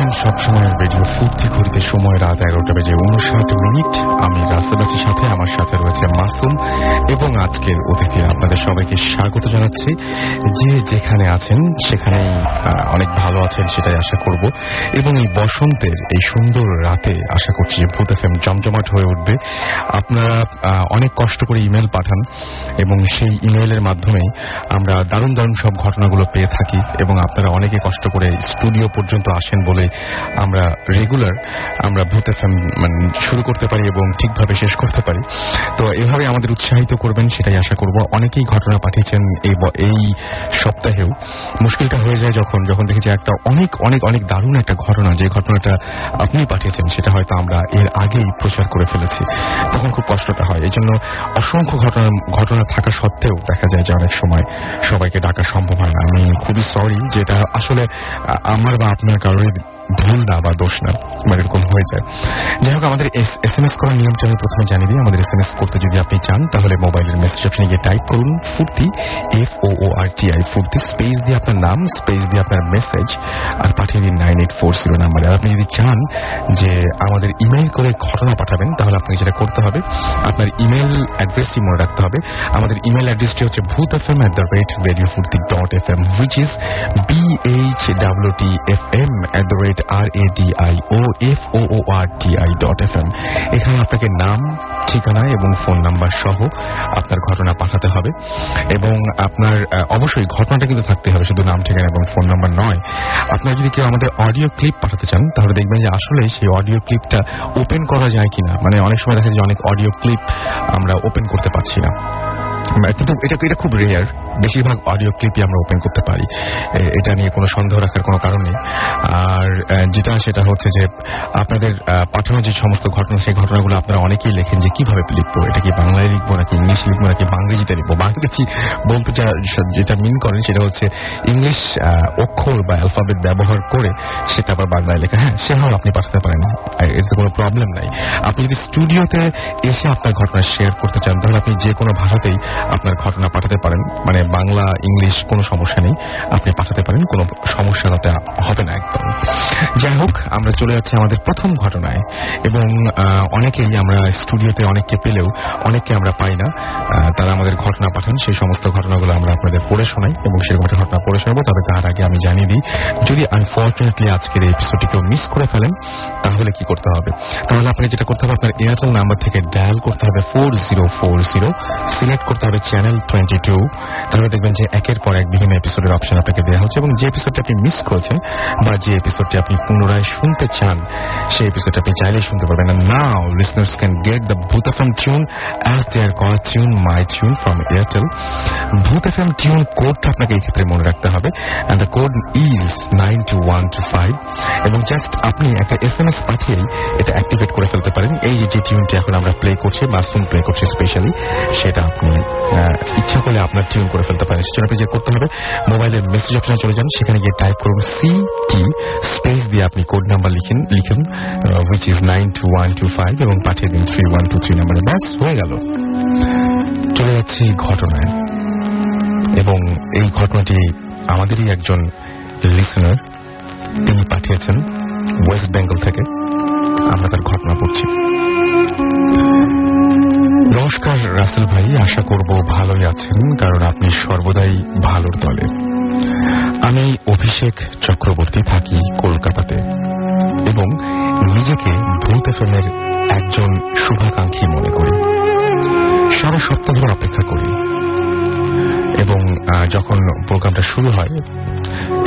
শুনছেন সবসময়ের রেডিও ফুর্তি ঘড়িতে সময় রাত 11:59। আমি রাসেল আছি সাথে, আমার সাথে রয়েছে মাসুম এবং আজকের অতিথি। আপনাদের সবাইকে স্বাগত জানাচ্ছি। যে যেখানে আছেন সেখানেই অনেক ভালো আছেন সেটাই আশা করব, এবং এই বসন্তের এই সুন্দর রাতে আশা করছি যে ভূত এফএম জমজমাট হয়ে উঠবে। আপনারা অনেক কষ্ট করে ইমেল পাঠান এবং সেই ইমেইলের মাধ্যমে আমরা দারুণ দারুণ সব ঘটনাগুলো পেয়ে থাকি, এবং আপনারা অনেকে কষ্ট করে স্টুডিও পর্যন্ত আসেন বলে আমরা রেগুলার ভূত এফএম শুরু করতে পারি এবং ঠিকভাবে শেষ করতে পারি। তো এভাবে আমাদের উৎসাহিত করবেন সেটাই আশা করব। অনেকেই ঘটনা পাঠিয়েছেন এই সপ্তাহেও। মুশকিলটা হয়ে যায় যখন দেখি যে একটা অনেক অনেক অনেক দারুণ একটা ঘটনা, যে ঘটনাটা আপনি পাঠিয়েছেন সেটা হয়তো আমরা এর আগেই প্রচার করে ফেলেছি, তখন খুব কষ্টটা হয়। এই জন্য অসংখ্য ঘটনা থাকা সত্ত্বেও দেখা যায় যে অনেক সময় সবাইকে ডাকা সম্ভব হয় না। আমি খুবই সরি, যেটা আসলে আমার বা আপনার কারোর ভুল না বা দোষ না, এরকম হয়ে যায়। যাই হোক, আমাদের SMS করার নিয়মটা আমি প্রথমে জানিয়ে দিই। আমাদের SMS করতে যদি আপনি চান তাহলে মোবাইলের মেসেজ অপশনে গিয়ে টাইপ করুন ফুর্তি, FOORTI, ফুর্তি, স্পেস দিয়ে আপনার নাম, স্পেস দিয়ে আপনার মেসেজ, আর পাঠিয়ে দিন 9840 নাম্বারে। আর আপনি যদি চান যে আমাদের ইমেইল করে ঘটনা পাঠাবেন তাহলে আপনাকে যেটা করতে হবে, আপনার ইমেইল অ্যাড্রেসটি মনে রাখতে হবে। আমাদের ইমেইল অ্যাড্রেসটি হচ্ছে bhutfm@radiofurti.fm, which is BHWTFM@RADIOFOORTI.FM। এখানে আপনাকে নাম, ঠিকানা এবং ফোন নাম্বার সহ আপনার ঘটনা পাঠাতে হবে, এবং আপনার অবশ্যই ঘটনাটা কিন্তু থাকতে হবে, শুধু নাম, ঠিকানা এবং ফোন নাম্বার নয়। আপনার যদি কেউ আমাদের অডিও ক্লিপ পাঠাতে চান তাহলে দেখবেন যে আসলে সেই অডিও ক্লিপটা ওপেন করা যায় কিনা। অনেক সময় দেখা যায় যে অনেক অডিও ক্লিপ আমরা ওপেন করতে পারছি না, কিন্তু এটা খুব রেয়ার। বেশিরভাগ অডিও ক্লিপই আমরা ওপেন করতে পারি, এটা নিয়ে কোনো সন্দেহ রাখার কোনো কারণ নেই। আর সেটা হচ্ছে যে আপনাদের পাঠানো যে সমস্ত ঘটনা, সেই ঘটনাগুলো আপনারা অনেকেই লেখেন যে কিভাবে লিখবো, এটা কি বাংলায় লিখবো নাকি ইংলিশ লিখবো নাকি বাংরেজিতে লিখবো। বাংরেজি বলতে যেটা মিন করেন সেটা হচ্ছে ইংলিশ অক্ষর বা অ্যালফাবেট ব্যবহার করে সেটা আবার বাংলায় লেখা। হ্যাঁ, সেভাবে আপনি পাঠাতে পারেন, এতে কোনো প্রবলেম নাই। আপনি যদি স্টুডিওতে এসে আপনার ঘটনা শেয়ার করতে চান তাহলে আপনি যে কোনো ভাষাতেই আপনার ঘটনা পাঠাতে পারেন, বাংলা, ইংলিশ, কোনো সমস্যা নেই, আপনি পাঠাতে পারেন, কোনো সমস্যা তাতে হবে না একদম। যাই হোক, আমরা চলে যাচ্ছি আমাদের প্রথম ঘটনায়, এবং অনেকেই আমরা স্টুডিওতে অনেককে পেলেও অনেককে আমরা পাই না। তারা আমাদের ঘটনা পাঠান, সেই সমস্ত ঘটনাগুলো আমরা আপনাদের পড়ে শোনাই এবং সেই ঘটনা পড়ে শোনাবো। তবে তার আগে আমি জানিয়ে দিই, যদি আনফর্চুনেটলি আজকের এই এপিসোডটি কেউ মিস করে ফেলেন তাহলে কি করতে হবে। তাহলে আপনাকে যেটা করতে হবে, আপনার এয়ারটেল নাম্বার থেকে ডায়াল করতে হবে 4040, সিলেক্ট করতে হবে চ্যানেল 22। তাহলে দেখবেন যে একের পর এক বিভিন্ন এপিসোডের অপশন আপনাকে দেওয়া হচ্ছে, এবং যে এপিসোডটি আপনি মিস করেছেন বা যে এপিসোডটি আপনি পুনরায় শুনতে চান সেই এপিসোডটি আপনি চাইলেই শুনতে পারবেন। And now listeners can get the Bhoot FM tune as they are called tune my tune from Airtel. Bhoot FM tune কোডটা আপনাকে এই ক্ষেত্রে মনে রাখতে হবে, and the code is 92125, এবং জাস্ট আপনি একটা SMS পাঠিয়েই এটা অ্যাক্টিভেট করে ফেলতে পারেন। এই যে টিউনটি এখন আমরা প্লে করছি, মাসুম প্লে করছে স্পেশালি, সেটা আপনি ইচ্ছা করলে আপনার টিউন করে ফেলতে পারেন। সেটা আপনি যে করতে হবে, মোবাইলের মেসেজ অপশনে চলে যান, সেখানে গিয়ে টাইপ করুন CT, স্পেস দিয়ে আপনি কোড নাম্বার লিখুন which is 92125, এবং পাঠিয়ে দিন 3123 নাম্বারে। ব্যাস, হয়ে গেল। চলে যাচ্ছি ঘটনায়, এবং এই ঘটনাটি আমাদেরই একজন লিসেনার, তিনি পাঠিয়েছেন ওয়েস্ট বেঙ্গল থেকে। আমরা তার ঘটনা পড়ছি। নমস্কার রাসেল ভাই, আশা করব ভালোই আছেন, কারণ আপনি সর্বদাই ভালোর দলে। আমি অভিষেক চক্রবর্তী, থাকি কলকাতাতে, এবং নিজেকে ভূত এফএমের একজন শুভাকাঙ্ক্ষী মনে করি। সারা সপ্তাহ ধরে অপেক্ষা করি, এবং যখন প্রোগ্রামটা শুরু হয়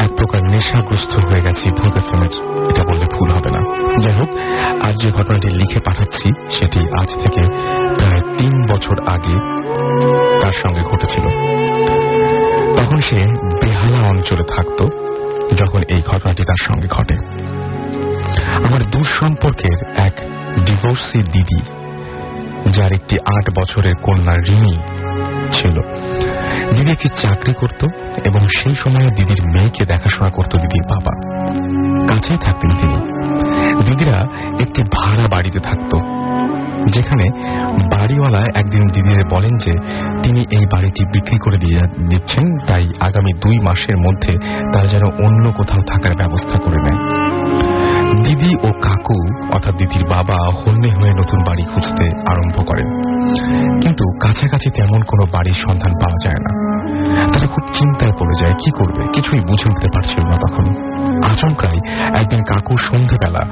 এক প্রকার নেশাগ্রস্ত হয়ে গেছি ভূত এফএমের, এটা বললে ভুল হবে না। যাই হোক, আজ যে ঘটনাটি লিখে পাঠাচ্ছি সেটি আজ থেকে প্রায় 3 বছর আগে তার সঙ্গে ঘটেছিল। তখন সে বেহালা অঞ্চলে থাকত যখন এই ঘটনাটি তার সঙ্গে ঘটে। আমার দূর সম্পর্কের এক ডিভোর্সি দিদি, যার একটি 8 বছরের কন্যা রিমি ছিল। দিদি একটি চাকরি করত, এবং সেই সময় দিদির মেয়েকে দেখাশোনা করত দিদির বাবা। কাছেই থাকতেন তিনি। দিদিরা একটি ভাড়া বাড়িতে থাকত, যেখানে বাড়িওয়ালা একদিন দিদিদের বলেন যে তিনি এই বাড়িটি বিক্রি করে দিচ্ছেন, তাই আগামী 2 মাসের মধ্যে তারা যেন অন্য কোথাও থাকার ব্যবস্থা করে নেয়। কাকু অর্থাৎ দিদির বাবা হন্যে হয়ে নতুন বাড়ি খুঁজতে আরম্ভ করেন, কিন্তু কাছাকাছি তেমন কোনো বাড়ির সন্ধান পাওয়া যায় না। তারা খুব চিন্তায় পড়ে যায়, কি করবে কিছুই বুঝে উঠতে পারছিল না। তখন আচমকাই একদিন কাকু সন্ধ্যেবেলা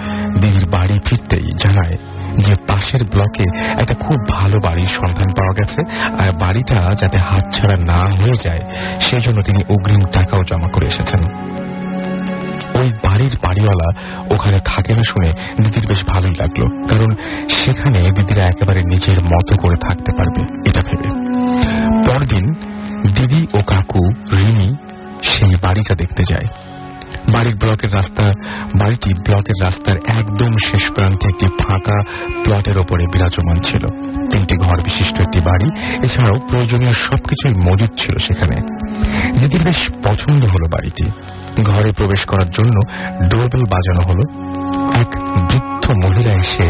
দিদির বাড়ি ফিরতেই জানায় যে পাশের ব্লকে একটা খুব ভালো বাড়ির সন্ধান পাওয়া গেছে, আর বাড়িটা যাতে হাতছাড়া না হয়ে যায় সেই জন্য তিনি অগ্রিম টাকাও জমা করে এসেছেন। ওই বাড়ির বাড়িওয়ালা ওখানে থাকে না শুনে দিদির বেশ ভালোই লাগলো, কারণ সেখানে দিদিরা একেবারে নিজের মতো করে থাকতে পারবে এটা ভেবে। পরদিন দিদি ও কাকু রিমি সেই বাড়িটা দেখতে যায়। বাড়িটি ব্লকের রাস্তার একদম শেষ প্রান্তে একটি ফাঁকা প্লটের ওপরে বিরাজমান ছিল। 3টি ঘর বিশিষ্ট একটি বাড়ি, এছাড়াও প্রয়োজনীয় সবকিছুই মজুদ ছিল সেখানে। দিদির বেশ পছন্দ হলো বাড়িটি। ঘরে প্রবেশ করার জন্য ডোরবেল বাজানো হলো। এক বৃদ্ধ মহিলা এসে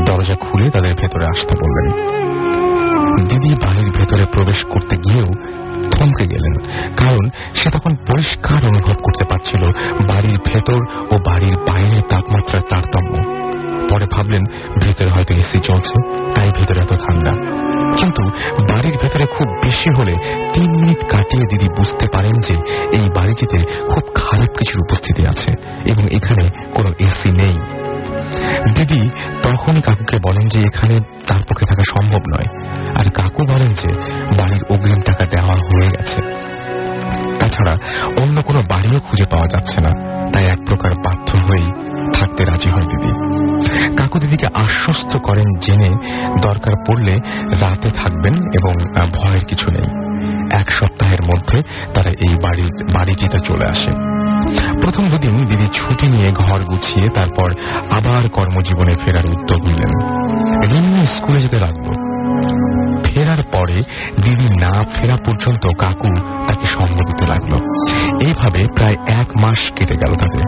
দরজা খুলে তাদের ভেতরে আসতে বললেন। দিদি বাড়ির ভেতরে প্রবেশ করতে গিয়েও থমকে গেলেন, কারণ সে তখন পরিষ্কার অনুভব করতে পারছিল বাড়ির ভেতর ও বাড়ির বাইরের তাপমাত্রার তারতম্য। পরে ভাবলেন ভেতরে হয়তো এসি চলছে, তাই ভেতরে এত ঠান্ডা। কিন্তু বাড়ির ভেতরে খুব বেশি হলে 3 মিনিট কাটিয়ে দিদি বুঝতে পারেন যে এই বাড়িটিতে খুব খারাপ কিছুর উপস্থিতি আছে এবং এখানে কোনো এসি নেই। দিদি তখনই কাকুকে বলেন যে এখানে তার পক্ষে থাকা সম্ভব নয়, আর কাকু বলেন যে বাড়ির অগ্রিম টাকা দেওয়া হয়ে গেছে। তাছাড়া অন্য কোনো বাড়িও খুঁজে পাওয়া যাচ্ছে না, তাই এক প্রকার বাধ্য হয়েই থাকতে রাজি হয় দিদি। কাকু দিদিকে আশ্বস্ত করেন জেনে দরকার পড়লে রাতে থাকবেন এবং ভয়ের কিছু নেই। 1 সপ্তাহের মধ্যে তারা এই বাড়িটিতে চলে আসে। প্রথম দুদিন দিদি ছুটি নিয়ে ঘর গুছিয়ে তারপর আবার কর্মজীবনে ফেরার উদ্যোগ নিলেন। রিমি স্কুলে যেতে লাগল। ফেরার পরে দিদি না ফেরা পর্যন্ত কাকু তাকে সঙ্গ দিতে লাগলো। এইভাবে প্রায় 1 মাস কেটে গেল তাদের।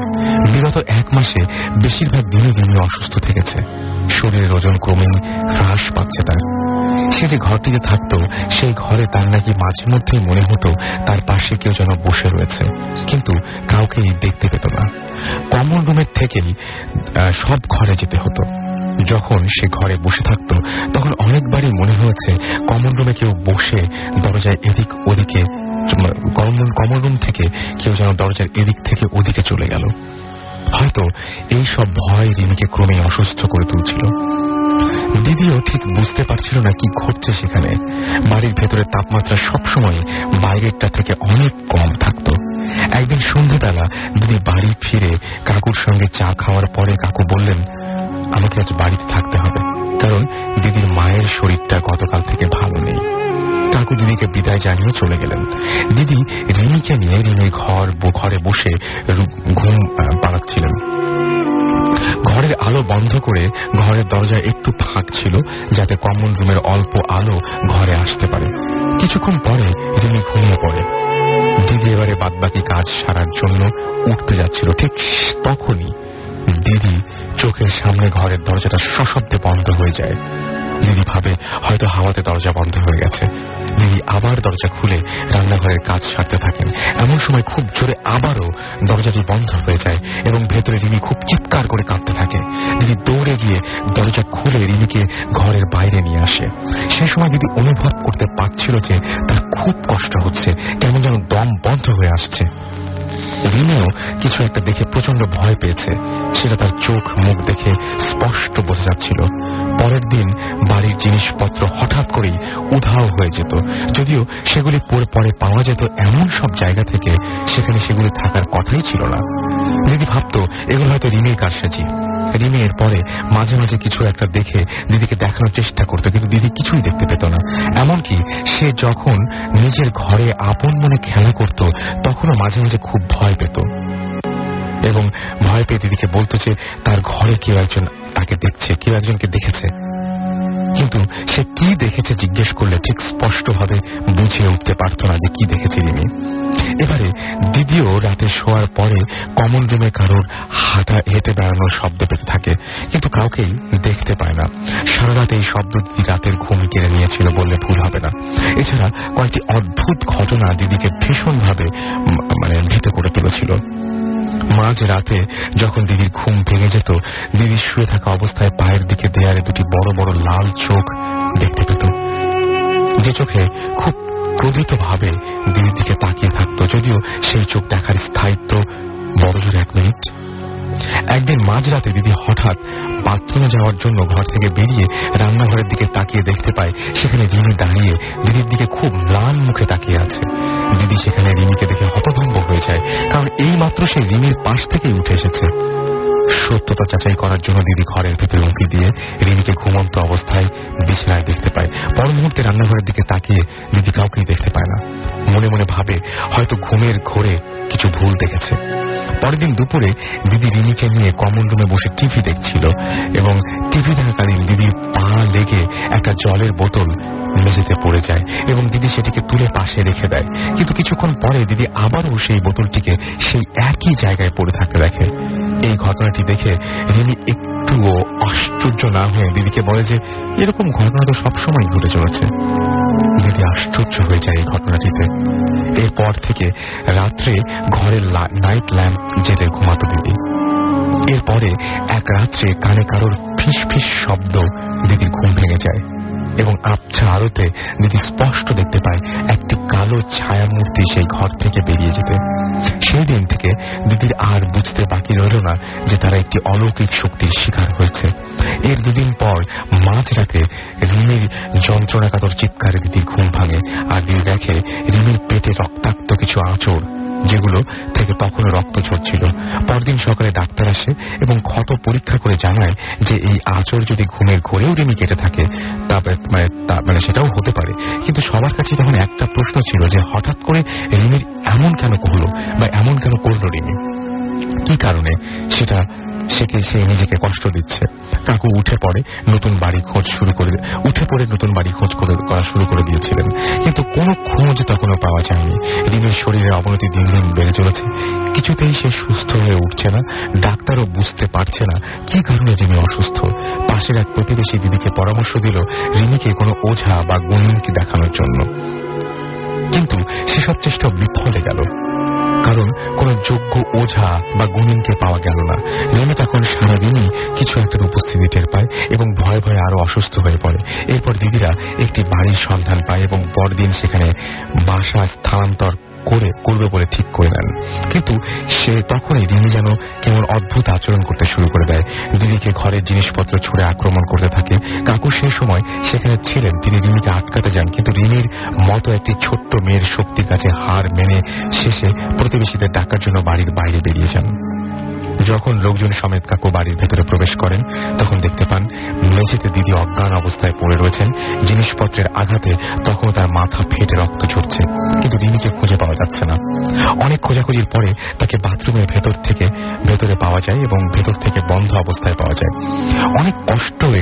বিগত 1 মাসে বেশিরভাগ দিনই রিমি অসুস্থ থেকেছে। শরীরের ওজন ক্রমেই হ্রাস পাচ্ছে তার। সে যে ঘরটিতে থাকত সেই ঘরে তার নাকি মাঝে মধ্যেই মনে হতো তার পাশে কেউ যেন বসে রয়েছে, কিন্তু কাউকেই দেখতে পেত না। কমন রুমের থেকেই সব ঘরে যেতে হতো। যখন সে ঘরে বসে থাকত তখন অনেকবারই মনে হয়েছে কমন রুমে কেউ বসে দরজায় এদিক ওদিকে, কমন রুম থেকে কেউ যেন দরজার এদিক থেকে ওদিকে চলে গেল। হয়তো এই সব ভয় রিমিকে ক্রমেই অসুস্থ করে তুলছিল। দিদিও ঠিক বুঝতে পারছিল না কি ঘটছে সেখানে। বাড়ির ভেতরের তাপমাত্রা সবসময় বাইরেরটা থেকে অনেক কম থাকত। একদিন সন্ধ্যাবেলা দিদি বাড়ি ফিরে কাকুর সঙ্গে চা খাওয়ার পরে কাকু বললেন, আমাকে আজ বাড়িতে থাকতে হবে, কারণ দিদির মায়ের শরীরটা গতকাল থেকে ভালো নেই। কাকু দিদিকে বিদায় জানিয়ে চলে গেলেন। দিদি রিমিকে নিয়ে রিমির ঘরে বসে ঘুম পাড়াচ্ছিলেন। ঘরের আলো বন্ধ করে ঘরের দরজা একটু ফাঁক ছিল, যাতে কমন রুমের অল্প আলো ঘরে আসতে পারে। কিছুক্ষণ পরে রিমি ঘুমিয়ে পড়ে। দিদি এবারে বাদবাকি কাজ সারার জন্য উঠতে যাচ্ছিল। ঠিক তখনই দিদি চোখের সামনে ঘরের দরজাটা সশব্দে বন্ধ হয়ে যায়। দিদি ভাবে হয়তো হাওয়াতে দরজা বন্ধ হয়ে গেছে। দিদি আবার দরজা খুলে রান্নাঘরের কাজ সারতে থাকেন। এমন সময় খুব জোরে আবারও দরজাটি বন্ধ হয়ে যায় এবং ভেতরে রিমি খুব চিৎকার করে কাঁদতে থাকে। দিদি দৌড়ে গিয়ে দরজা খুলে রিমিকে ঘরের বাইরে নিয়ে আসে। সেই সময় দিদি অনুভব করতে পারছিল যে তার খুব কষ্ট হচ্ছে, কেমন যেন দম বন্ধ হয়ে আসছে। রিমিও কিছু একটা দেখে প্রচন্ড ভয় পেয়েছে, সেটা তার চোখ মুখ দেখে স্পষ্ট বোঝা যাচ্ছিল। পরের দিন বাড়ির জিনিসপত্র হঠাৎ করেই উধাও হয়ে যেত, যদিও সেগুলি পরে পাওয়া যেত এমন সব জায়গা থেকে সেখানে সেগুলি থাকার কথাই ছিল না। দিদি ভাবত এগুলো হয়তো রিমির কারসাজি। রিমি এর পরে মাঝে মাঝে কিছু একটা দেখে দিদিকে দেখানোর চেষ্টা করত, কিন্তু দিদি কিছুই দেখতে পেত না। এমনকি সে যখন নিজের ঘরে আপন মনে খেলা করত তখনও মাঝে মাঝে খুব ভয় পেত এবং ভয় পেয়ে দিদিকে বলতো যে তার ঘরে কেউ একজন তাকে দেখছে, কেউ একজনকে দেখেছে। কিন্তু সে কি দেখেছে জিজ্ঞেস করলে ঠিক স্পষ্টভাবে বুঝিয়ে উঠতে পারত না যে কি দেখেছে রিমি। এবারে দিদিও রাতে শোয়ার পরে কমন রুমে কারোর হেঁটে বেড়ানোর শব্দ পেতে থাকে, কিন্তু কাউকেই দেখতে পায় না। সারা রাত এই শব্দ দিদি রাতের ঘুম কেড়ে নিয়েছিল বললে ভুল হবে না। এছাড়া কয়েকটি অদ্ভুত ঘটনা দিদিকে ভীষণভাবে ভীত করে তুলেছিল। মাঝ রাতে যখন দিদির ঘুম ভেঙে যেত, দিদি শুয়ে থাকা অবস্থায় পায়ের দিকে দেয়ালে দুটি বড় বড় লাল চোখ দেখতে পেত, যে চোখে খুব ক্রোধিতভাবে দিদির দিকে তাকিয়ে থাকত, যদিও সেই চোখ দেখার স্থায়িত্ব বড়জোর 1 মিনিট। একদিন মাঝরাতে দিদি হঠাৎ বাথরুমে যাওয়ার জন্য ঘর থেকে বেরিয়ে রান্নাঘরের দিকে তাকিয়ে দেখতে পায় সেখানে রিমি দাঁড়িয়ে দিদির দিকে খুব ম্লান মুখে তাকিয়ে আছে। দিদি সেখানে রিমিকে দেখে হতভম্ব হয়ে যায়, কারণ এই মাত্র সে রিমির পাশ থেকেই উঠে এসেছে। সত্যতা যাচাই করার জন্য দিদি ঘরের ভিতরে উঁকি দিয়ে রিমিকে ঘুমন্ত অবস্থায় বিছানায় দেখতে পায়। পর মুহূর্তে রান্নাঘরের দিকে তাকিয়ে দিদি কাউকেই দেখতে পায় না। মনে মনে ভাবে হয়তো ঘুমের ঘোরে কিছু ভুল দেখেছে। পরের দিন দুপুরে দিদি রিমিকে নিয়ে কমন রুমে বসে টিভি দেখছিল এবং টিভি দেখাকালীন দিদির পা লেগে একটা জলের বোতল মেঝেতে পড়ে যায় এবং দিদি সেটিকে তুলে পাশে রেখে দেয়। কিন্তু কিছুক্ষণ পরে দিদি আবারও সেই বোতলটিকে সেই একই জায়গায় পড়ে থাকতে দেখে। এই ঘটনাটি দেখে রিমি একটুও আশ্চর্য না হয়ে দিদিকে বলে যে এরকম ঘটনা তো সবসময় ঘটে চলেছে। দিদি আশ্চর্য হয়ে যায় এই ঘটনাটিতে। এরপর থেকে রাত্রে ঘরের নাইট ল্যাম্প জেলে ঘুমাতো দিদি। এরপরে এক রাত্রে কানে কারোর ফিস ফিস শব্দ দিদির ঘুম ভেঙে যায় এবং আবছা আলোতে দিদি স্পষ্ট দেখতে পায় একটি কালো ছায়ামূর্তি সেই ঘর থেকে বেরিয়ে যেতে। সেই দিন থেকে দিদির আর বুঝতে বাকি রইল না যে তারা একটি অলৌকিক শক্তির শিকার হয়েছে। এর 2 দিন পর মাঝরাতে রিমির যন্ত্রণাকাতর চিৎকারে দিদির ঘুম ভাঙে আর দিদি দেখে রিমির পেটে রক্তাক্ত কিছু আঁচড়, যেগুলো থেকে তখনও রক্ত ঝরছিল। পরদিন সকালে ডাক্তার আসে এবং ক্ষত পরীক্ষা করে জানায় যে এই আঁচড় যদি ঘুমের ঘোরেও রিমি কেটে থাকে মানে সেটাও হতে পারে। কিন্তু সবার কাছে তখন একটা প্রশ্ন ছিল যে হঠাৎ করে রিমির এমন কেন করলো বা এমন কেন করলো রিমি, কি কারণে সে নিজেকে কষ্ট দিচ্ছে। কাকু উঠে পড়ে নতুন বাড়ি খোঁজ করা শুরু করে দিয়েছিলেন, কিন্তু কোনো খোঁজ তখনও পাওয়া যায়নি। রিমির শরীরের অবনতি দিন দিন বেড়ে চলেছে, কিছুতেই সে সুস্থ হয়ে উঠছে না। ডাক্তারও বুঝতে পারছে না কি কারণে রিমি অসুস্থ। পাশের এক প্রতিবেশী দিদিকে পরামর্শ দিল রিমিকে কোনো ওঝা বা গুণিনকে দেখানোর জন্য, কিন্তু সেসব চেষ্টা বিফলে গেল, কারণ কোন যোগ্য ওঝা বা গুণিনকে পাওয়া গেল না। রিমি তখন সারাদিনই কিছু একটার উপস্থিতি টের পায় এবং ভয়ে ভয়ে আরো অসুস্থ হয়ে পড়ে। এরপর দিদিরা একটি বাড়ির সন্ধান পায় এবং পরদিন সেখানে বাসা স্থানান্তর করবে বলে ঠিক করে নেন। কিন্তু সে তখনই রিমি যেন কেমন অদ্ভুত আচরণ করতে শুরু করে দেয়। দিদিকে ঘরের জিনিসপত্র ছুঁড়ে আক্রমণ করতে থাকে। কাকু সেই সময় সেখানে ছিলেন, তিনি রিমিকে আটকাতে যান, কিন্তু রিমির মতো একটি ছোট্ট মেয়ের শক্তির কাছে হার মেনে শেষে প্রতিবেশীদের ডাকার জন্য বাড়ির বাইরে বেরিয়ে যান। যখন লোকজন সমেত কাকু বাড়ির ভেতরে প্রবেশ করেন তখন দেখতে পান মেঝেতে দিদি অজ্ঞান অবস্থায় পড়ে রয়েছেন। জিনিসপত্রের আঘাতে তখন তার মাথা ফেটে রক্ত ঝরছে, কিন্তু রিমিকে খুঁজে পাওয়া যাচ্ছে না। অনেক খোঁজাখুঁজির পরে তাকে বাথরুমের ভেতরে পাওয়া যায় এবং ভেতর থেকে বন্ধ অবস্থায় পাওয়া যায়। অনেক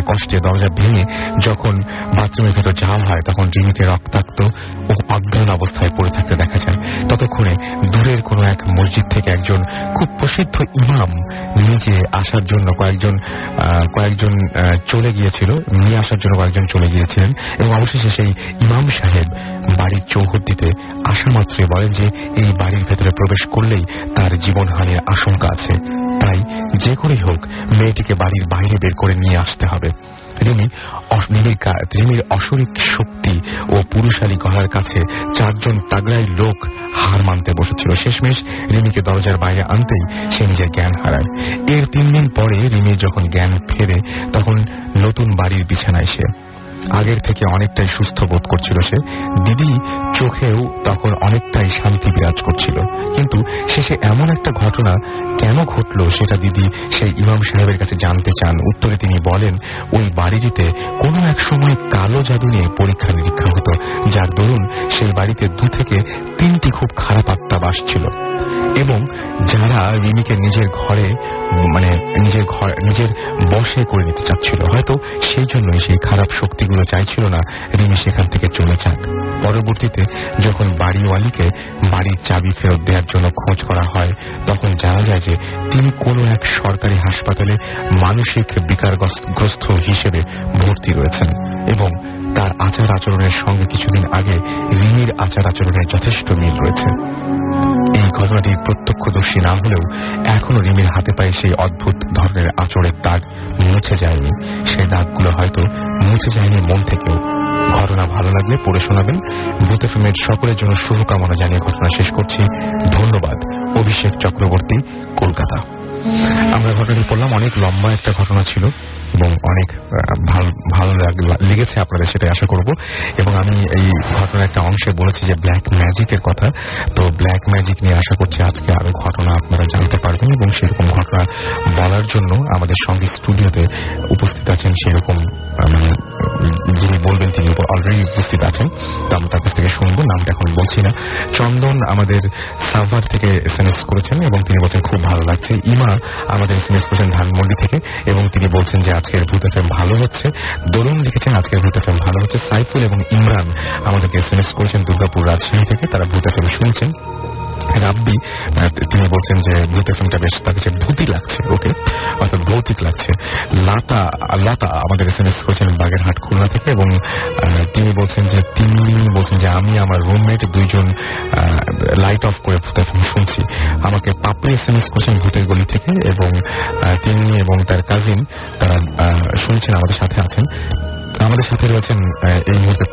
কষ্টে দরজা ভেঙে যখন বাথরুমের ভেতর যাওয়া হয় তখন রিমিকে রক্তাক্ত ও অজ্ঞান অবস্থায় পড়ে থাকতে দেখা যায়। ততক্ষণে দূরের কোনো এক মসজিদ থেকে একজন খুব প্রসিদ্ধ ইমাম নিয়ে আসার জন্য কয়েকজন চলে গিয়েছিলেন এবং অবশেষে সেই ইমাম সাহেব বাড়ির চৌহদ্দিতে আসা মাত্রই বলেন যে এই বাড়ির ভেতরে প্রবেশ করলেই তার জীবনহানির আশঙ্কা আছে, তাই যে করেই হোক মেয়েটিকে বাড়ির বাইরে বের করে নিয়ে আসতে হবে। রিমির অশরীর শক্তি ও পুরুষালী গলার কাছে 4 জন তাগড়াই লোক হার মানতে বসেছিল। শেষমেশ রিমিকে দরজার বাইরে আনতেই সে নিজের জ্ঞান হারায়। এর 3 দিন পরে রিমির যখন জ্ঞান ফেরে তখন নতুন বাড়ির বিছানায় সে আগের থেকে অনেকটাই সুস্থ বোধ করছিল। সে দিদি চোখেও তখন অনেকটাই শান্তি বিরাজ করছিল, কিন্তু শেষে এমন একটা ঘটনা কেন ঘটলো সেটা দিদি সেই ইমাম সাহেবের কাছে জানতে চান। উত্তরে তিনি বলেন ওই বাড়িটিতে কোনো এক সময় কালো জাদু নিয়ে পরীক্ষা নিরীক্ষা হতো, যার দরুন সেই বাড়িতে 2 থেকে 3টি খুব খারাপ আত্মা বাস ছিল এবং যারা রিমিকে নিজের বশে করে নিতে চাচ্ছিল। হয়তো সেই জন্যই সেই খারাপ শক্তিগুলো চাইছিল না রিমি সেখান থেকে চলে যাক। পরবর্তীতে যখন বাড়িওয়ালিকে বাড়ির চাবি ফেরত দেওয়ার জন্য খোঁজ করা হয় তখন জানা যায় যে তিনি কোনো এক সরকারি হাসপাতালে মানসিক বিকারগ্রস্ত হিসেবে ভর্তি রয়েছেন এবং তার আচার আচরণের সঙ্গে কিছুদিন আগে রিমির আচার আচরণের যথেষ্ট মিল রয়েছে। এই ঘটনাটির প্রত্যক্ষদর্শী না হলেও এখনো রিমির হাতে পায়ে সেই অদ্ভুত ধরনের আঁচড়ের দাগ মুছে যায়নি। সেই দাগগুলো হয়তো মুছে যায়নি মন থেকেও। ঘটনা ভালো লাগলে পড়ে শোনাবেন। ভূত এফএমের সকলের জন্য শুভকামনা জানিয়ে ঘটনা শেষ করছি। ধন্যবাদ। অভিষেক চক্রবর্তী, কলকাতা। আমরা ঘটনাটি পড়লাম। অনেক লম্বা একটা ঘটনা ছিল এবং অনেক ভালো লেগেছে আপনাদের, সেটাই আশা করব। এবং আমি এই ঘটনার একটা অংশে বলেছি যে ব্ল্যাক ম্যাজিকের কথা, তো ব্ল্যাক ম্যাজিক নিয়ে আশা করছি আজকে আরো ঘটনা আপনারা জানতে পারবেন। এবং সেরকম ঘটনা বলার জন্য আমাদের সঙ্গে স্টুডিওতে উপস্থিত আছেন সেরকম যিনি বলবেন তিনি অলরেডি উপস্থিত আছেন, তো আমরা তার কাছ থেকে শুনবো। নামটা এখন বলছি না। চন্দন আমাদের সার্ভার থেকে SMS করেছেন এবং তিনি বলছেন খুব ভালো লাগছে। ইমা আমাদের SMS করেছেন ধানমন্ডি থেকে এবং তিনি বলছেন যে আজকের ভূত এফএম ভালো হচ্ছে। দরুন লিখেছেন আজকের ভূত এফএম ভালো হচ্ছে। সাইফুল এবং ইমরান আমাদেরকে SMS করেছেন দুর্গাপুর রাজশাহী থেকে, তারা ভূত এফএম শুনছেন। রাব্বি তিনি বলছেন যে ভূত এফএমটা বেশ তার কাছে ভূতি লাগছে, ওকে, অর্থাৎ ভৌতিক লাগছে। লতা আমাদের SMS করেছেন বাগেরহাট খুলনা থেকে এবং তিনি বলছেন যে আমি আমার রুমমেট দুইজন লাইট অফ করে ভূত এফএম শুনছি। আমাকে পাপড়ি SMS করেছেন ভূতের গলি থেকে এবং তিনি এবং তার কাজিন তারা শুনছেন, আমাদের সাথে আছেন। আমাদের সাথে রয়েছেন এই মুহূর্তে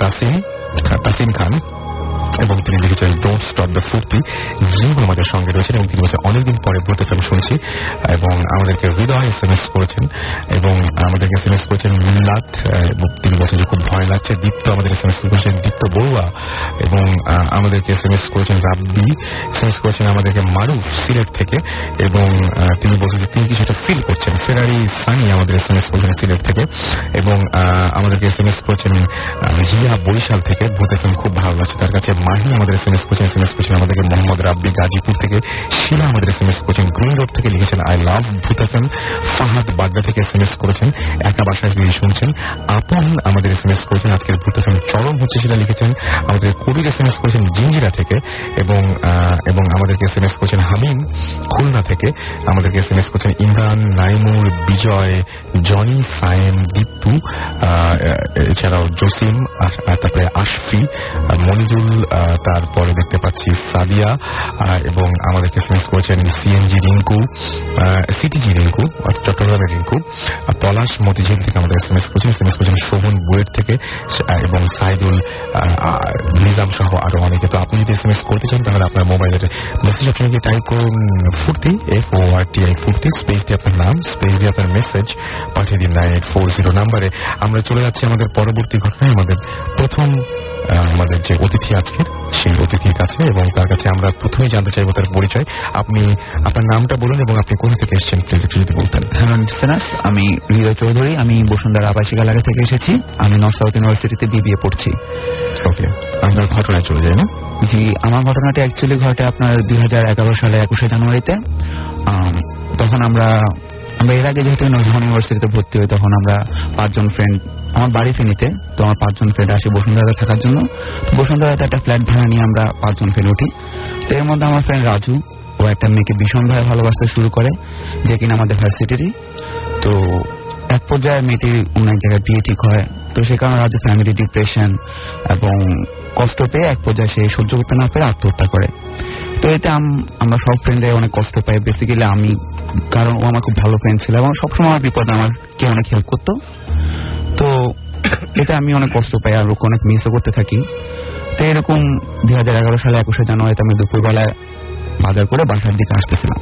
তাসিম খান এবং তিনি লিখেছেন ডোন্ট স্টপ দ্য ফুর্তি। যিনি আমাদের সঙ্গে রয়েছেন এবং তিনি বলছেন অনেকদিন পরে ভূত এফএম শুনছি। এবং আমাদেরকে হৃদয় SMS করেছেন এবং আমাদেরকে SMS করেছেন মিল্লাত, তিনি বলছেন যে খুব ভয় লাগছে। দীপ্ত আমাদের SMS করেছেন, দীপ্ত বড়ুয়া, এবং আমাদেরকে SMS করেছেন রাব্বি, SMS করেছেন আমাদেরকে মারুফ সিলেট থেকে এবং তিনি বলছেন যে তিনি কিছু একটা ফিল করছেন। ফেরারি সানি আমাদের SMS করেছেন সিলেট থেকে এবং আমাদেরকে SMS করেছেন হিয়া বরিশাল থেকে, ভূত এফএম খুব ভালো লাগছে তার কাছে। মাহি আমাদের SMS করেছেন আমাদেরকে মোহাম্মদ রাব্বি গাজীপুর থেকে। শিলা আমাদের SMS করেছেন গ্রিন রোড থেকে, লিখেছেন আই লাভ ভূত এফএম। ফাহাদ বাগদা থেকে SMS করেছেন একা বাসায় গিয়ে শুনছেন। আপন আমাদের SMS করেছেন আজকের ভূত এফএম চরম হচ্ছে সেটা লিখেছেন। আমাদের কবির SMS করেছেন জিঞ্জিরা থেকে এবং আমাদেরকে SMS করেছেন হামিম খুলনা থেকে। আমাদেরকে SMS করেছেন ইমরান, নাইমুর, বিজয়, জনি, সায়েম, দীপ্তু, এছাড়াও জসিম, তারপরে আশফি, মনিজুল, তারপরে দেখতে পাচ্ছি সাদিয়া এবং আমাদেরকে SMS করেছেন সিটিজি রিঙ্কু, চট্টগ্রামের রিঙ্কু, পলাশ মতিঝিল থেকে আমাদের SMS করেছেন শোভন বুয়েট থেকে এবং সাইদুল নিজাম সহ আরো অনেকে। তো আপনি যদি SMS করতে চান তাহলে আপনার মোবাইলের মেসেজ অপশনে গিয়ে টাইপ করুন ফুর্তি, FORTI ফুর্তি, স্পেস দিয়ে আপনার নাম, স্পেস দিয়ে আপনার মেসেজ পাঠিয়ে দিন 9840 নাম্বারে। আমরা চলে যাচ্ছি আমাদের পরবর্তী ঘটনায়। আমাদের যে অতিথি আজকের সেই অতিথির কাছে এবং তার কাছে আমরা প্রথমেই জানতে চাইবো তার পরিচয়। আপনি আপনার নামটা বলুন এবং আপনি কোথা থেকে এসেছেন প্লিজ একটু যদি বলতেন। আমি হৃদয় চৌধুরী, আমি বসুন্ধরা আবাসিক এলাকা থেকে এসেছি। আমি নর্থ সাউথ ইউনিভার্সিটিতে BBA পড়ছি। ওকে, আপনার ঘটনায় চলে যায় না? জি, আমার ঘটনাটি অ্যাকচুয়ালি ঘটে আপনার 2011 সালে 21শে জানুয়ারিতে। তখন আমরা এর আগে যেহেতু নজরুল ইউনিভার্সিটিতে ভর্তি হই তখন আমরা 5 জন ফ্রেন্ড, আমার বাড়ি ফেনীতে, তো আমার 5 জন ফ্রেন্ড আসি বসুন্ধরাতে থাকার জন্য। বসুন্ধরাতে একটা ফ্ল্যাট ভাড়া নিয়ে আমরা 5 জন ফ্রেন্ড উঠি। তো এর মধ্যে আমার ফ্রেন্ড রাজু, ও একটা মেয়েকে ভীষণভাবে ভালোবাসতে শুরু করে, যে কিনা আমাদের ভার্সিটিরই। তো এক পর্যায়ে মেয়েটির অন্য এক জায়গায় বিয়ে ঠিক হয়। তো সে কারণে রাজু ফ্যামিলি ডিপ্রেশন এবং কষ্ট পেয়ে এক পর্যায়ে সে সহ্য করতে না পেরে আত্মহত্যা করে। তো এতে আমরা সব ফ্রেন্ডে অনেক কষ্ট পাই। বেসিক্যালি আমি, কারণ ও আমার খুব ভালো ফ্রেন্ড ছিল এবং সবসময় আমার বিপদে আমাকে অনেক হেল্প করতো। তো এতে আমি অনেক কষ্ট পাই আর ওকে অনেক মিসও করতে থাকি। তো এরকম 2011 সালে 21শে জানুয়ারিতে আমি দুপুরবেলায় বাজার করে বাসার দিকে আসতেছিলাম।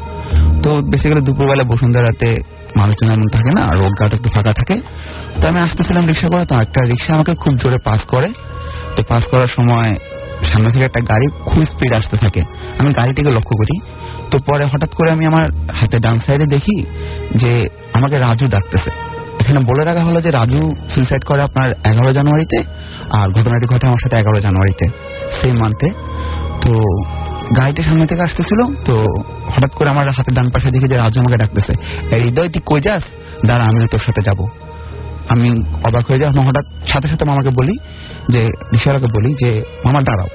তো বেসিক্যালি দুপুরবেলায় বসুন্ধরাতে মানুষজন এমন থাকে না, রোড ঘাট একটু ফাঁকা থাকে। তো আমি আসতেছিলাম রিক্সা করে, তো একটা রিক্সা আমাকে খুব জোরে পাস করে। তো পাস করার সময় সামনে থেকে একটা গাড়ি খুব স্পিড আসতে থাকে। আমি গাড়িটিকে লক্ষ্য করি। তো পরে হঠাৎ করে আমি আমার হাতে ডান সাইডে দেখি যে আমাকে রাজু ডাকতেছে। এখানে বলে রাখা হলো যে রাজু সুইসাইড করে আপনার 11 জানুয়ারিতে আর ঘটনাটি ঘটে আমার সাথে 11 জানুয়ারিতে সেম মান্থে। তো গাড়িটি সামনে থেকে আসতেছিল। তো হঠাৎ করে আমার হাতের ডান পাশে দেখি যে রাজু আমাকে ডাকতেছে, হৃদয় তুই কই যাস, দাঁড়া আমি তোর সাথে যাব। আমি অবাক হয়ে যাই। হঠাৎ সাথে সাথে মামাকে বলি যে রিক্সাওয়ালাকে বলি যে মামা দাঁড়াও।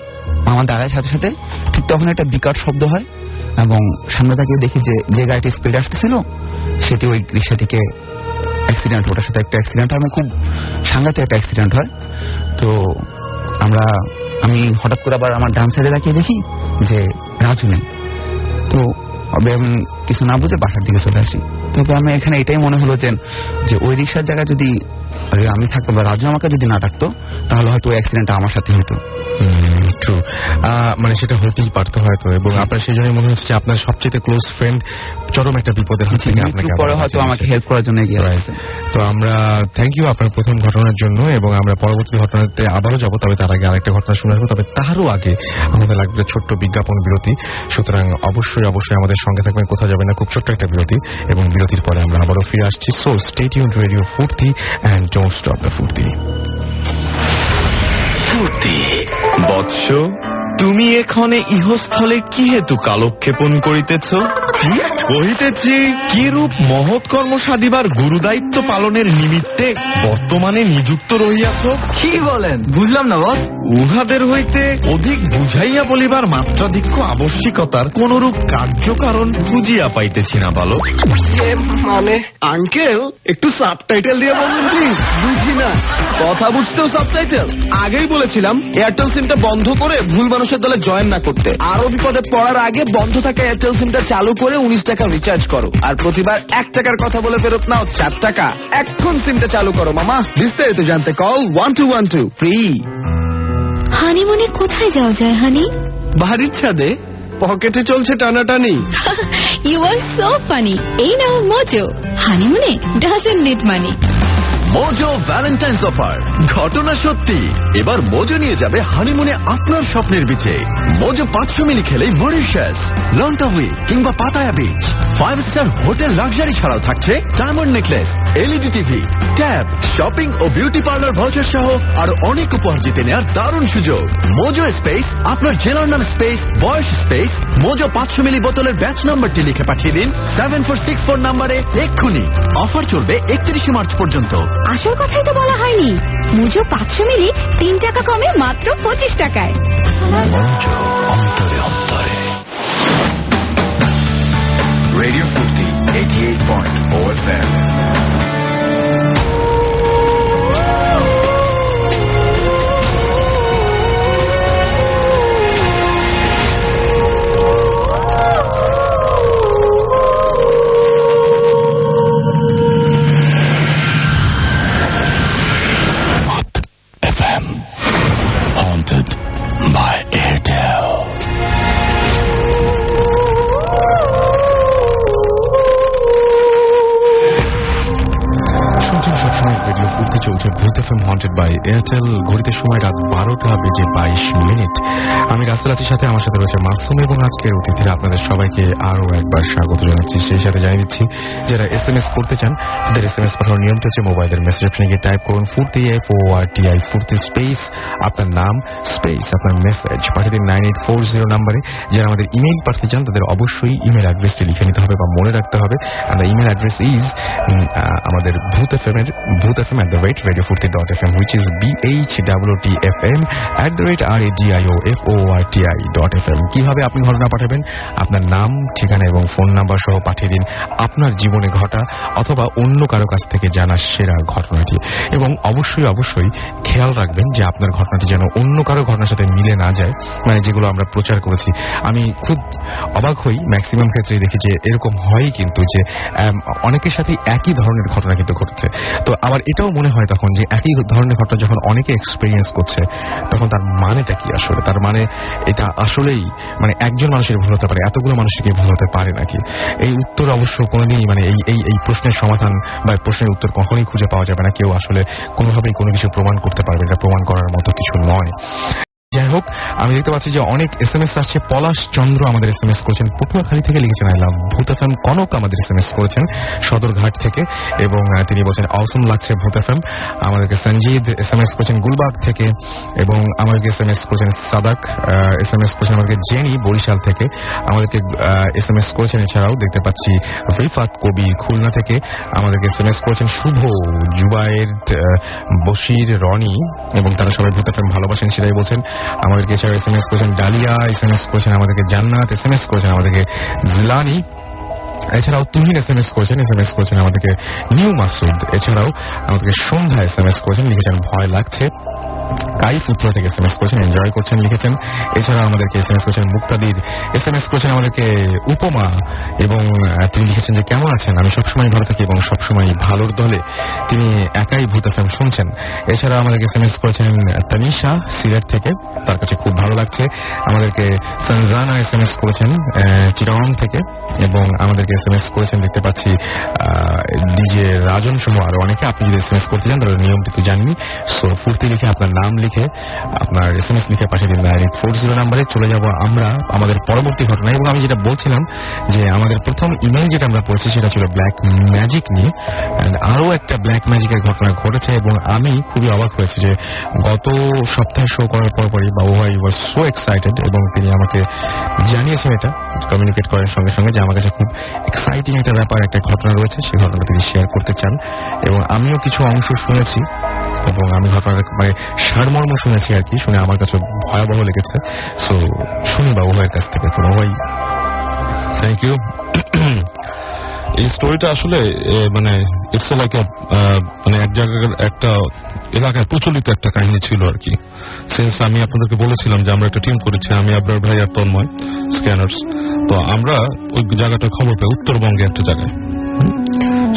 মামা দাঁড়ায় সাথে সাথে ঠিক তখন একটা বিকট শব্দ হয় এবং সামনে তাকিয়ে দেখি যে গাড়িটি স্পিড আসতেছিল সেটি ওই রিক্সাটিকে অ্যাক্সিডেন্ট, ওটার সাথে একটা অ্যাক্সিডেন্ট হয় এবং খুব সাংঘাতিক একটা অ্যাক্সিডেন্ট হয়। তো আমি হঠাৎ করে আবার আমার ডান সাইডে তাকিয়ে দেখি যে রাজু নেই। তো আমি কিছু না বুঝে বাসার দিকে চলে আসি। তবে আমি এখানে এটাই মনে হলো যে ওই রিক্সার জায়গায় যদি আমি থাকতাম বা রাজু আমাকে যদি না ডাকতো তাহলে হয়তো ওই অ্যাক্সিডেন্টটা আমার সাথে হতো। ট্রু, মানে সেটা হতেই পারতো হয়তো, এবং আপনার সেই জন্যই মনে হচ্ছে আপনার সবচেয়ে ক্লোজ ফ্রেন্ড চরম একটা বিপদের হাত থেকে আপনাকে পরে হয়তো আমাকে হেল্প করার জন্য এগিয়ে আসছে। তো আমরা থ্যাংক ইউ আপনার প্রথম ঘটনার জন্য, এবং আমরা পরবর্তী ঘটনাতে আবারও যাব, তবে তার আগে আরেকটা ঘটনা শুনে আসবো। তবে তারও আগে আমাদের লাগবে ছোট্ট বিজ্ঞাপন বিরতি, সুতরাং অবশ্যই আমাদের সঙ্গে থাকবেন, কোথাও যাবেন না, খুব ছোট্ট একটা বিরতি, এবং বিরতির পরে আমরা আবারও ফিরে আসছি। সো স্টে টিউনড রেডিও ফুর্তি অ্যান্ড ডোন্ট স্টপ দ্য ফুর্তি। ফুর্তি বৎস, তুমি এখানে ইহস্থলে কি হেতু কালক্ষেপণ করিতেছ? কহিতেছি কিরূপ মহৎ কর্ম সাধিবার গুরুদায়িত্ব পালনের নিমিত্তে বর্তমানে নিযুক্ত রহিয়াছ। কি বলেন? বুঝলাম না বস। উহাদের হইতে অধিক বুঝাইয়া বলিবার মাত্রাধিক্য আবশ্যিকতার কোনরূপ কার্যকারণ খুঁজিয়া পাইতেছি না বালক। মানে আঙ্কেল একটু সাবটাইটেল দিয়ে বলুন প্লিজ, বুঝি না। কথা বুঝতেও সাবটাইটেল? আগেই বলেছিলাম এয়ারটেল সিমটা বন্ধ করে ভুল মানুষের দলে জয়েন না করতে। আরো বিপদে পড়ার আগে বন্ধ থাকা এয়ারটেল সিমটা চালু করে 19 টাকা রিচার্জ করো, আর প্রতিবার 1 টাকার কথা বলে ফেরত নাও 4 টাকা। এখন সিমটা চালু করো মামা। বিস্তারিত জানতে কল 1212 ফ্রি। হানিমুনে কোথায় যাওয়া যায় হানি? বাড়ির ছাদে, পকেটে চলছে টানাটানি। You are so funny. এই নাও মোজো। হানিমুনে doesn't need money. Mojo valentine's offer, ঘটনা সত্যি। এবার মোজো নিয়ে যাবে হানিমুনে আপনার স্বপ্নের বিচে। মোজো 500 মিলি খেলেই মরিশাস, লন্টাউই কিংবা Pattaya beach, 5 star hotel luxury ছাড়াও থাকছে diamond necklace, LED TV, tab, shopping ও বিউটি পার্লার ভাউচার সহ আরো অনেক উপহার জিতে নেওয়ার দারুণ সুযোগ। মোজো স্পেস, আপনার জেলার নাম স্পেস, বয়স স্পেস, মোজো 500 মিলি বোতলের ব্যাচ নাম্বারটি লিখে পাঠিয়ে দিন 7464 নম্বরে এক্ষুনি। অফার চলবে 31 মার্চ পর্যন্ত। আসল কথাই তো বলা হয়নি। মোজো 500 মিলি 3 টাকা কমে মাত্র 25 টাকায়। মোজো অন্তরে অন্তরে। রেডিও ফুর্তি 88.4 FM। Haunted by Airtel. শুনছেন সবসময় রেডিও ফুর্তি, চলছে ভূত এফএম হন্টেড বাই এয়ারটেল। ঘড়িতে সময় রাত 12:22। আমি রাস্তার সাথে আমার সাথে রয়েছে মাসুম, এবং আজকের অতিথিরা আপনাদের সবাইকে আরো একবার স্বাগত জানাচ্ছি। সেই সাথে জানিয়ে দিচ্ছি যারা SMS করতে চান তাদের SMS পাঠানোর নিয়ম হচ্ছে মোবাইলের মেসেজ অপশনে গিয়ে টাইপ করুন ফুর্তি FORTI ফুর্তি স্পেস আপনার নাম স্পেস আপনার মেসেজ পাঠিয়ে দিন 9840 নম্বরে। যারা আমাদের ইমেইল পাঠাতে চান তাদের অবশ্যই ইমেল অ্যাড্রেসটি লিখে নিতে হবে বা মনে রাখতে হবে। ইমেল অ্যাড্রেস ইজ আমাদের ভূত FM @radiofurti.fm, which is BHWTFM@RADIOFORTI.FM। কিভাবে আপনি ঘটনা পাঠাবেন? আপনার নাম, ঠিকানা এবং ফোন নাম্বার সহ পাঠিয়ে দিন আপনার জীবনে ঘটা অথবা অন্য কারো কাছ থেকে জানা সেরা ঘটনাটি, এবং অবশ্যই খেয়াল রাখবেন যে আপনার ঘটনাটি যেন অন্য কারো ঘটনার সাথে মিলে না যায়। মানে যেগুলো আমরা প্রচার করেছি, আমি খুব অবাক হই, ম্যাক্সিমাম ক্ষেত্রেই দেখি যে এরকম হয় কিন্তু যে অনেকের সাথে একই ধরনের ঘটনা কিন্তু ঘটছে। তো আবার এটাও মনে হয় তখন যে একই ধরনের ঘটনা যখন অনেকে এক্সপেরিয়েন্স করছে তখন তার মানেটা কি আসলে? তার মানে এটা আসলেই মানে একজন মানুষের ভুল হতে পারে, এতগুলো মানুষের কি ভুল হতে পারে নাকি? এই উত্তর অবশ্য কোনোদিনই মানে এই প্রশ্নের সমাধান বা প্রশ্নের উত্তর কখনোই খুঁজে পাওয়া যাবে না। কেউ আসলে কোনোভাবেই কোনো কিছু প্রমাণ করতে পারবে, এটা প্রমাণ করার মতো কিছু নয়। যাই হোক, আমি দেখতে পাচ্ছি যে অনেক SMS আসছে। পলাশ চন্দ্র আমাদের SMS করেছেন পটুয়াখালী থেকে, লিখেছেন আই লাভ ভূত এফএম। কনক আমাদের SMS করেছেন সদরঘাট থেকে, এবং তিনি বলছেন অসম লাগছে ভূত এফএম। আমাদেরকে সঞ্জিদ SMS করেছেন গুলবাগ থেকে, এবং আমাদেরকে SMS করেছেন সাদাক, SMS করেছেন আমাদেরকে জেনি বরিশাল থেকে, আমাদেরকে SMS করেছেন এছাড়াও দেখতে পাচ্ছি রিফাত কবি খুলনা থেকে, আমাদেরকে SMS করেছেন শুভ, জুবায়ের, বশির, রনি, এবং তারা সবাই ভূত এফএম ভালোবাসেন সেটাই বলছেন। আমাদেরকে এছাড়া SMS করেছেন ডালিয়া, SMS করেছেন আমাদেরকে জান্নাত, SMS করেছেন আমাদেরকে জিলানি, এছাড়াও তুহিন SMS করেছেন আমাদেরকে নিউ মাসুদ, এছাড়াও আমাদেরকে সন্ধ্যা SMS করেছেন, লিখেছেন ভয় লাগছে। কাইফ উত্তরা থেকে এসএমএস করেছেন, এনজয় করছেন লিখেছেন। এছাড়া আমাদেরকে এসএমএস করেছেন মুক্তাদির, এসএমএস করেছেন আমাদেরকে উপমা, এবং তিনি লিখেছেন যে কেমন আছেন, আমি সবসময় ভালো থাকি এবং সবসময় ভালোর দলে। তিনি একাই ভূত এফএম শুনছেন। এছাড়া আমাদেরকে এসএমএস করেছেন তানিশা সিলেট থেকে, তার কাছে খুব ভালো লাগছে। আমাদেরকে সঞ্জানা এসএমএস করেছেন চিটাগং থেকে, এবং আমাদেরকে এসএমএস করেছেন দেখতে পাচ্ছি ডিজে রাজন সহ আরো অনেকে। আপনি যদি এসএমএস করতে চান তাহলে নিয়মটি তো জানেনই। সো ফুর্তি লিখে আপনার নাম লিখে আপনার এসএমএস লিখে পাঠিয়ে দিন 9840 নাম্বারে। চলে যাব আমরা আমাদের পরবর্তী ঘটনা। এবং আমি যেটা বলছিলাম যে আমাদের প্রথম ইমেল যেটা আমরা পড়েছি সেটা ছিল ব্ল্যাক ম্যাজিক নিয়ে। আরো একটা ব্ল্যাক ম্যাজিকের ঘটনা ঘটেছে এবং আমি খুবই অবাক হয়েছি যে গত সপ্তাহে শো করার পরপরই বাবু ভাই ওয়াজ সো এক্সাইটেড, এবং তিনি আমাকে জানিয়েছেন, এটা কমিউনিকেট করার সঙ্গে সঙ্গে যে আমার কাছে খুব এক্সাইটিং একটা ব্যাপার, একটা ঘটনা রয়েছে, সেই ঘটনাটা তিনি শেয়ার করতে চান। এবং আমিও কিছু অংশ শুনেছি এবং আমি ঘটনাটা মানে সারমর্ম শুনেছি আর কি, শুনে আমার কাছে ভয়াবহ লেগেছে। সো শুনি বাবু ভাইয়ের কাছ থেকে। তো বাবু ভাই, থ্যাংক ইউ। এই স্টোরিটা আসলে মানে ইটস লাইক মানে এক জায়গার একটা এলাকায় প্রচলিত একটা কাহিনী ছিল আর কি। সিন্স আমি আপনাদেরকে বলেছিলাম যে আমরা একটা টিম করেছি, আমি আবরার ভাই আর তন্ময় স্ক্যানার্স। তো আমরা ওই জায়গাটার খবর পাই উত্তরবঙ্গে একটা জায়গায়।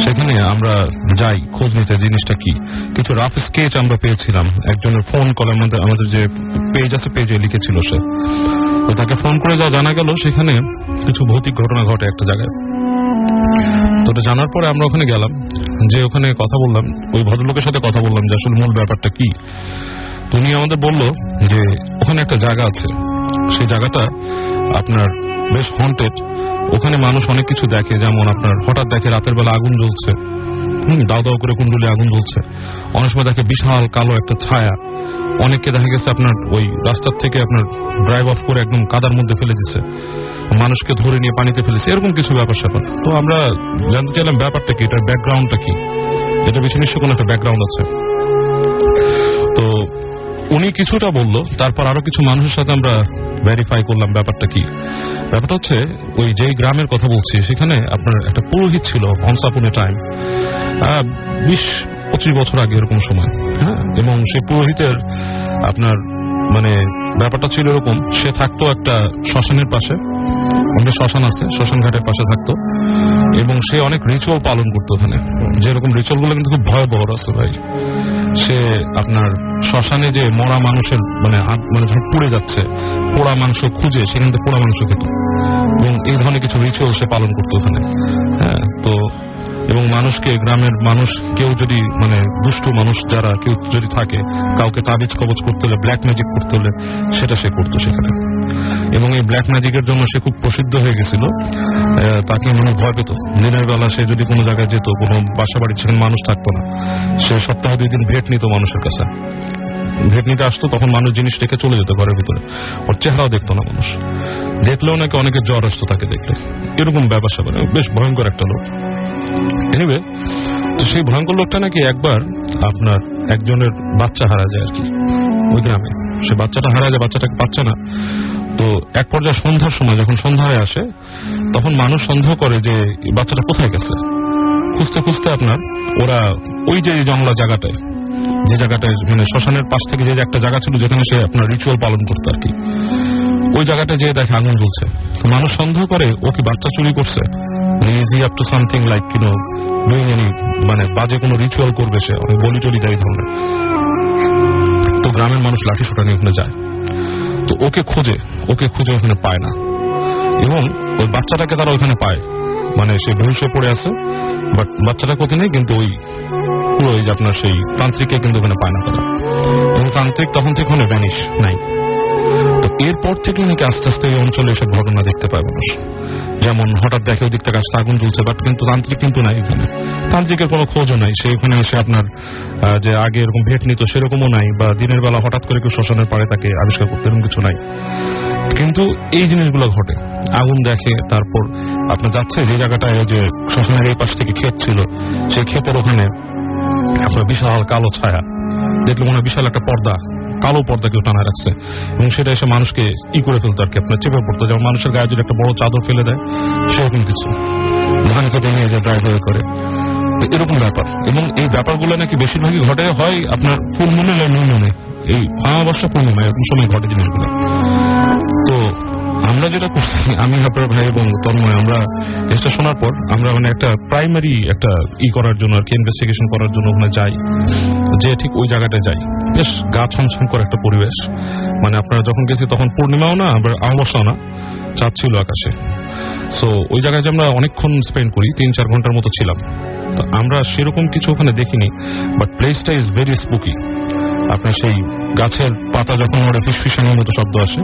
সেখানে আমরা যাই খোঁজ নিতে জিনিসটা কি। কিছু রাফ স্কেচ আমরা পেয়েছিলাম, একজনের ফোন কলে আমাদের যে পেজ আছে পেজে লিখেছিল সে। তো তাকে ফোন করে যা জানা গেল সেখানে কিছু ভৌতিক ঘটনা ঘটে একটা জায়গায়। তো এটা জানার পরে আমরা ওখানে গেলাম, যে ওখানে কথা বললাম, ওই ভদ্রলোকের সাথে কথা বললাম যে আসলে মূল ব্যাপারটা কি। উনি আমাদের বলল যে ওখানে একটা জায়গা আছে, সেই জায়গাটা আপনার বেশ হন্টেড। ওখানে মানুষ অনেক কিছু দেখে, যেমন আপনার হঠাৎ দেখে রাতের বেলা আগুন জ্বলছে, দাও দাও করে কুণ্ডুলি আগুন জ্বলছে। অনেক সময় দেখে বিশাল কালো একটা ছায়া। অনেককে দেখা গেছে আপনার ওই রাস্তার থেকে আপনার ড্রাইভ অফ করে একদম কাদার মধ্যে ফেলে দিচ্ছে, মানুষকে ধরে নিয়ে পানিতে ফেলেছে, এরকম কিছু ব্যাপার স্যাপার। তো আমরা জানতে চাইলাম ব্যাপারটা কি, এটার ব্যাকগ্রাউন্ডটা কি, এটা বেশি নিশ্চয় কোনো একটা ব্যাকগ্রাউন্ড আছে। তো উনি কিছুটা বললো, তারপর আরো কিছু মানুষের সাথে আমরা ভেরিফাই করলাম ব্যাপারটা কি। ব্যাপারটা হচ্ছে ওই যেই গ্রামের কথা বলছি সেখানে আপনার একটা পুরোহিত ছিল ওয়ান্স আপন এ টাইম, 20-25 বছর আগে এরকম সময়। হ্যাঁ, এবং সেই পুরোহিতের আপনার মানে ব্যাপারটা ছিল এরকম, সে থাকতো একটা শ্মশানের পাশে, আমাদের শ্মশান আছে, শ্মশান ঘাটের পাশে থাকতো, এবং সে অনেক রিচুয়াল পালন করতো ওখানে। যেরকম রিচুয়াল গুলো কিন্তু খুব ভয়াবহ আছে ভাই। সে আপনার শ্মশানে যে মরা মানুষের মানে যখন পুড়ে যাচ্ছে পোড়া মাংস খুঁজে সেখান থেকে পোড়া মাংস খেত, এবং এই ধরনের কিছু রিচুয়াল সে পালন করতো ওখানে। হ্যাঁ, তো এবং মানুষকে, গ্রামের মানুষ কেউ যদি মানে দুষ্টু মানুষ যারা কেউ যদি থাকে, কাউকে তাবিজ কবজ করতে হলে, ব্ল্যাক ম্যাজিক করতে হলে সেটা সে করতো সেখানে। এবং এই ব্ল্যাক ম্যাজিকের জন্য সে খুব প্রসিদ্ধ হয়ে গেছিল, তাকে মানুষ ভয় পেত। দিনের বেলা সে যদি কোনো জায়গায় যেত, কোনো বাসা বাড়ি সেখানে মানুষ থাকতো না, সে সপ্তাহে 2 দিন ভেট নিত মানুষের কাছে। ভেট নিতে আসতো, তখন মানুষ জিনিস রেখে চলে যেত ঘরের ভিতরে, ওর চেহারাও দেখতো না মানুষ, দেখলেও নাকি অনেকের জ্বর আসতো তাকে দেখলে, এরকম ব্যাপার স্যাপার। বেশ ভয়ঙ্কর একটা লোক। এনিওয়ে, তো সেই ভয়ঙ্কর লোকটা নাকি একবার আপনার একজনের বাচ্চা হারা যায় আর কি ওই গ্রামে। সে বাচ্চাটা হারা যায়, বাচ্চাটাকে পাচ্ছে না। তো এক পর্যায়ে সন্ধ্যার সময়, যখন সন্ধ্যা হয়ে আসে, তখন মানুষ সন্দেহ করে যে বাচ্চাটা কোথায় গেছে। খুঁজতে খুঁজতে আপনার ওরা ওই যে জঙ্গলা জায়গাটায়, যে জায়গাটায় মানে শ্মশানের পাশ থেকে যে একটা জায়গা ছিল যেখানে সে আপনার রিচুয়াল পালন করতো আর কি, ওই জায়গাটা যেয়ে দেখে আগুন জ্বলছে। তো মানুষ সন্দেহ করে ও কি বাচ্চা চুরি করছে, easy up to something like doing any মানে বাজে কোনো রিচুয়াল করবে, সে বলি টলি দেয় ধরনের। তো গ্রামের মানুষ লাঠি সোটা নিয়ে ওখানে যায়। তো ওকে খুঁজে ওখানে পায় না, এবং ওই বাচ্চাটাকে তারা ওখানে পায়, মানে সে ভবিষ্যৎ পড়ে আছে, বাট বাচ্চাটা কোথায় নেই। কিন্তু ওই পুরো ওই যে আপনার সেই তান্ত্রিককে কিন্তু ওখানে পায় না তারা, এবং তান্ত্রিক তখন থেকে ওখানে ভ্যানিশ নাই। তো এরপর থেকে নাকি আস্তে আস্তে এই অঞ্চলে এসব ঘটনা দেখতে পায় মানুষ, যেমন হঠাৎ দেখে ওই দিক থেকে আসতে আগুন জ্বলছে, বাট কিন্তু তান্ত্রিক কিন্তু নাই এখানে, তান্ত্রিকের কোনো খোঁজও নাই। সে ওখানে এসে আপনার যে আগে এরকম ভেট নিত সেরকমও নাই, বা দিনের বেলা হঠাৎ করে কেউ শ্মশানের পাড়ে তাকে আবিষ্কার করতে এরকম কিছু নাই। কিন্তু এই জিনিসগুলো ঘটে, আগুন দেখে, তারপর আপনার যাচ্ছে যে জায়গাটায় যে শ্মশানের এই পাশ থেকে ক্ষেত ছিল, সেই ক্ষেতের ওখানে আপনার বিশাল কালো ছায়া, দেখলে মনে হয় বিশাল একটা পর্দা, কালো পর্দা কেউ টানা রাখছে, এবং সেটা এসে মানুষকে করে ফেলতো আর কি, আপনার চেপে পড়তো। যেমন মানুষের গায়ে যদি একটা বড় চাদর ফেলে দেয় সেরকম কিছু, ধান খেতে নিয়ে যে ড্রাইভার করে। তো এরকম ব্যাপার, এবং এই ব্যাপারগুলো নাকি বেশিরভাগই ঘটে হয় আপনার ফুল মুনে বা নিউ মুনে, এই অমাবস্যা পূর্ণিমা এরকম সময় ঘটে জিনিসগুলো। তো আমরা যেটা করছি, আমি আপনার ভাই এবং তন্ময়, আমরা এটা শোনার পর আমরা মানে একটা প্রাইমারি একটা করার জন্য আর কি, ইনভেস্টিগেশন করার জন্য ওখানে যাই, যে ঠিক ওই জায়গাটায় যাই। বেশ গা ছমছম করে একটা পরিবেশ, মানে আপনারা যখন গেছি তখন পূর্ণিমাও না আবার অমাবস্যাও না, চাঁদ ছিল আকাশে। সো ওই জায়গায় যে আমরা অনেকক্ষণ স্পেন্ড করি, 3-4 ঘন্টার মতো ছিলাম। তো আমরা সেরকম কিছু ওখানে দেখিনি, বাট প্লেসটা ইজ ভেরি স্পুকি। আপনার সেই গাছের পাতা যখন ওরা ফিসফিসানোর মতো শব্দ আসে।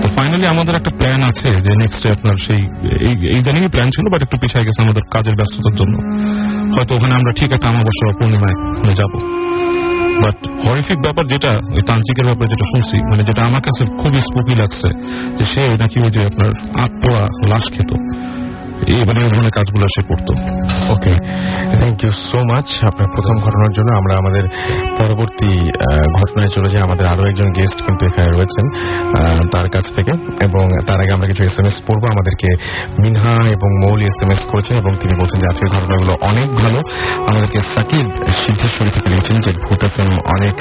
তো ফাইনালি আমাদের একটা প্ল্যান আছে যে নেক্সট ডে আপনার সেই এই দিনেই প্ল্যান ছিল, বাট একটু পিছিয়ে গেছে আমাদের কাজের ব্যস্ততার জন্য। হয়তো ওখানে আমরা ঠিক একটা অমাবস্যা বা পূর্ণিমায় ওখানে যাবো। বাট হরিফিক ব্যাপার যেটা, ওই তান্ত্রিকের ব্যাপারে যেটা শুনছি, মানে যেটা আমার কাছে খুবই স্পুকি লাগছে, যে সে নাকি ওই যে আপনার আত্মা লাশ খেত, এবারে এই ধরনের কাজগুলো সে করতো। ওকে, থ্যাংক ইউ সো মাচ আপনার প্রথম ঘটনার জন্য। আমরা আমাদের পরবর্তী ঘটনায় চলে যাই। আমাদের আরো একজন গেস্ট কিন্তু এখানে রয়েছেন তার কাছ থেকে, এবং তার আগে আমরা কিছু SMS পড়বো। আমাদেরকে মিনহা এবং মৌলি SMS করেছেন এবং তিনি বলছেন যে আজকের ঘটনাগুলো অনেক ভালো। আমাদেরকে সাকিব সিদ্ধেশ্বরী থেকে লিখছেন যে ভূত FM অনেক,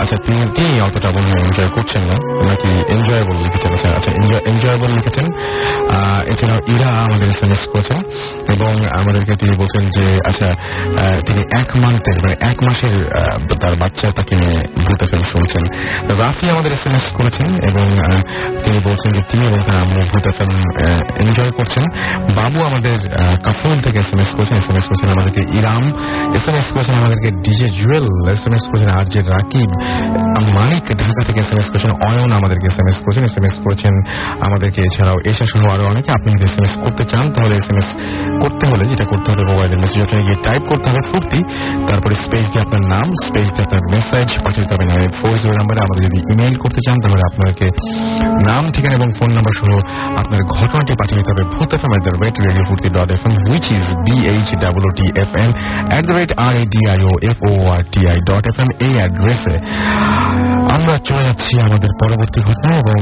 আচ্ছা তিনি অতটা মনে হয় এনজয় করছেন না, নাকি এনজয়েবল লিখেছেন? আচ্ছা এনজয়েবল লিখেছেন। এছাড়াও ইরা আমাদের SMS করেছেন এবং আমাদেরকে তিনি বলছেন যে আচ্ছা তিনি 1 মান্থের মানে 1 মাসের তার বাচ্চা তাকে নিয়ে ভূত FM শুনছেন। রাফি আমাদের SMS করেছেন এবং তিনি বলছেন যে তিনি এবং তার আম্মু ভূত FM এনজয় করছেন। বাবু আমাদের কাফুল থেকে SMS করেছেন আমাদেরকে। ইরাম SMS করেছেন আমাদেরকে। ডিজে জুয়েল SMS করেছেন। RJ রাকিব, মানিক ঢাকা থেকে SMS করেছেন। অয়ন আমাদেরকে SMS করেছেন আমাদেরকে। এছাড়াও এশা সহ আরো অনেকে। আপনি যদি SMS করতে চান তাহলে SMS করতে হলে যেটা করতে হবে, মোবাইলের মেসেজ ওখানে গিয়ে টাইপ করতে হবে ফুর্তি, তারপরে স্পেস দিয়ে আপনার নাম, স্পেস দিয়ে আপনার মেসেজ পাঠিয়ে দিতে হবে 984 নাম্বারে। আমাদের যদি ইমেইল করতে চান তাহলে আপনাকে নাম, ঠিকানা এবং ফোন নাম্বার সহ আপনার ঘটনাটি পাঠিয়ে দিতে হবে bhutfm@radiofurti.fm, which is BHOOTFM@RADIOFORTI.FM এই অ্যাড্রেসে। আমরা চলে যাচ্ছি আমাদের পরবর্তী ঘটনা, এবং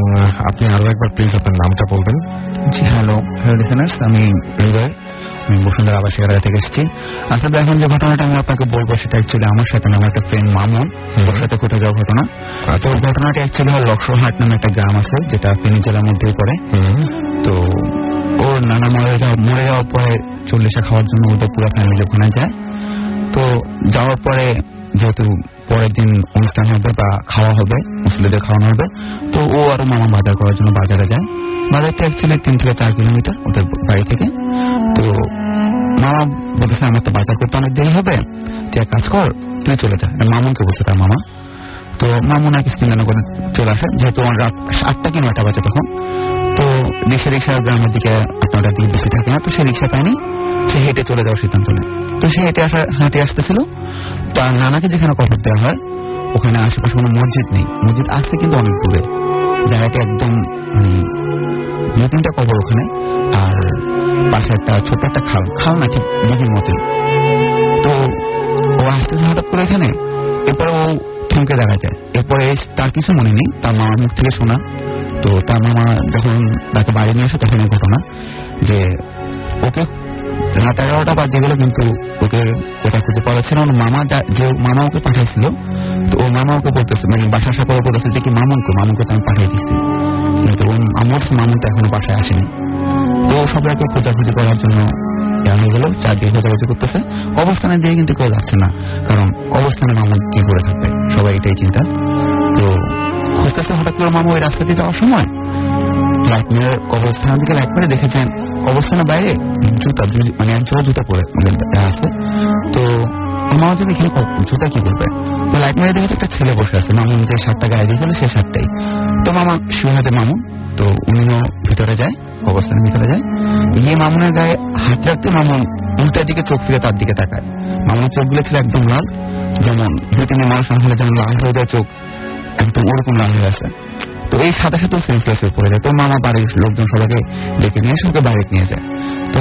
আপনি আরো একবার প্লিজ আপনার নামটা বলবেন। জি, হ্যালো লিসেনার্স, আমি হৃদয়, আমি বসুন্ধরা আবাসিক এলাকা থেকে এসেছি। আসলে এখন যে ঘটনাটা আমি আপনাকে বলবো সেটা অ্যাকচুয়ালি আমার সাথে না, আমার একটা ফ্রেন্ড মামুন, ওর সাথে ঘটে যাওয়া ঘটনা। তো ঘটনাটা অ্যাকচুয়ালি হয় লক্ষ্যহাট নামে একটা গ্রাম আছে যেটা ফেনী জেলার মধ্যেই পড়ে। তো ওর নানা মরে যাওয়ার পরে চল্লিশা খাওয়ার জন্য ওদের পুরো ফ্যামিলি ওখানে যায়। তো যাওয়ার পরে যেহেতু পরের দিন অনুষ্ঠান হবে বা খাওয়া হবে, মুসলিদের খাওয়ানো হবে, তো ও আর মামা বাজার করার জন্য বাজারে যায়। বাজারটা অ্যাকচুয়ালি 3 থেকে 4 কিলোমিটার ওদের বাড়ি থেকে। তো মামা বলতেছে আমার তো বাজার করতে অনেক দেরি হবে, তুই এক কাজ কর, তুই চলে যা। মামুনকে বলছে তার মামা। তো মামুন আর কিছু চিন্তা করে চলে আসে, যেহেতু রাত 8টা কি 9টা বাজে তখন। তো রিক্সা গ্রামের দিকে আপনারা দিকে বেশি থাকে না, তো সে রিক্সা পায়নি, সে হেঁটে চলে যাওয়ার সিদ্ধান্ত নেয়। তো সে হেঁটে আসতেছিল, তার নানাকে যেখানে খবর দেওয়া হয় ওখানে আশেপাশে কোনো মসজিদ নেই, মসজিদ আসছে কিন্তু অনেক দূরে, জায়গাটা একদম 2-3টা কবর ওখানে, আর পাশে একটা ছোট একটা খাল না ঠিক নদীর মতোই। তো ও আসতেছে হঠাৎ করে এখানে, এরপরে ও থমকে দেখা যায়। এরপরে তার কিছু মনে নেই, তার মামার মুখ থেকে শোনা। তো তার মামা যখন তাকে বাড়ি নিয়ে আসে তখন এই ঘটনা যে ওকে রাত 11টা বাজে গেল, কিন্তু ওকে কোথাও খুঁজে পাওয়া যাচ্ছে না। যে মামা ওকে পাঠাইছিল, তো ও মামা ওকে বলতেছে, মানে বাসা আসা পরে বলতেছে যে কি মামুনকে তো আমি পাঠিয়ে দিচ্ছি, কিন্তু মামুনটা এখনো বাসায় আসেনি। তো সবাইকে খোঁজাখুঁজি করার জন্য হয়ে গেল, চারদিকে খোঁজাখুঁজি করতেছে। অবস্থানে দিয়ে কিন্তু কেউ যাচ্ছে না, কারণ অবস্থানে মামুন কি করে থাকবে, সবাই এটাই চিন্তা। তো খুঁজতেছে, হঠাৎ করে মামা ওই রাস্তা দিয়ে যাওয়ার সময় লাইট মেরে কবরস্থানের দিকে লাইট মেরে দেখেছেন কবরস্থানের বাইরে জুতা, মানে এক জোড়া জুতা পরে আছে। তো মামা যদি এখানে জুতা কি করবে, তো লাইট মেরে দেখেছে একটা ছেলে বসে আছে, মামুন যে শার্টটা গায়ে দিয়েছিল সেই শার্টটাই। তো মামা শুনে যে মামুন, তো উনিও ভিতরে যায়, কবরস্থানের ভিতরে যায়। গিয়ে মামুনের গায়ে হাত রাখতে মামুন উল্টার দিকে চোখ ফিরে তার দিকে তাকায়। মামুনের চোখগুলো ছিল একদম লাল, যেমন 2-3 মানুষ না হলে যেমন লাল হয়ে যায় চোখ, একদম ওরকম লাল হয়ে আছে। তো এই সাথে সাথে সেন্সলেস হয়ে পড়ে যায়। তো মামা বাড়ির লোকজন সবাইকে ডেকে নিয়ে এসে ওকে বাড়িতে নিয়ে যায়। তো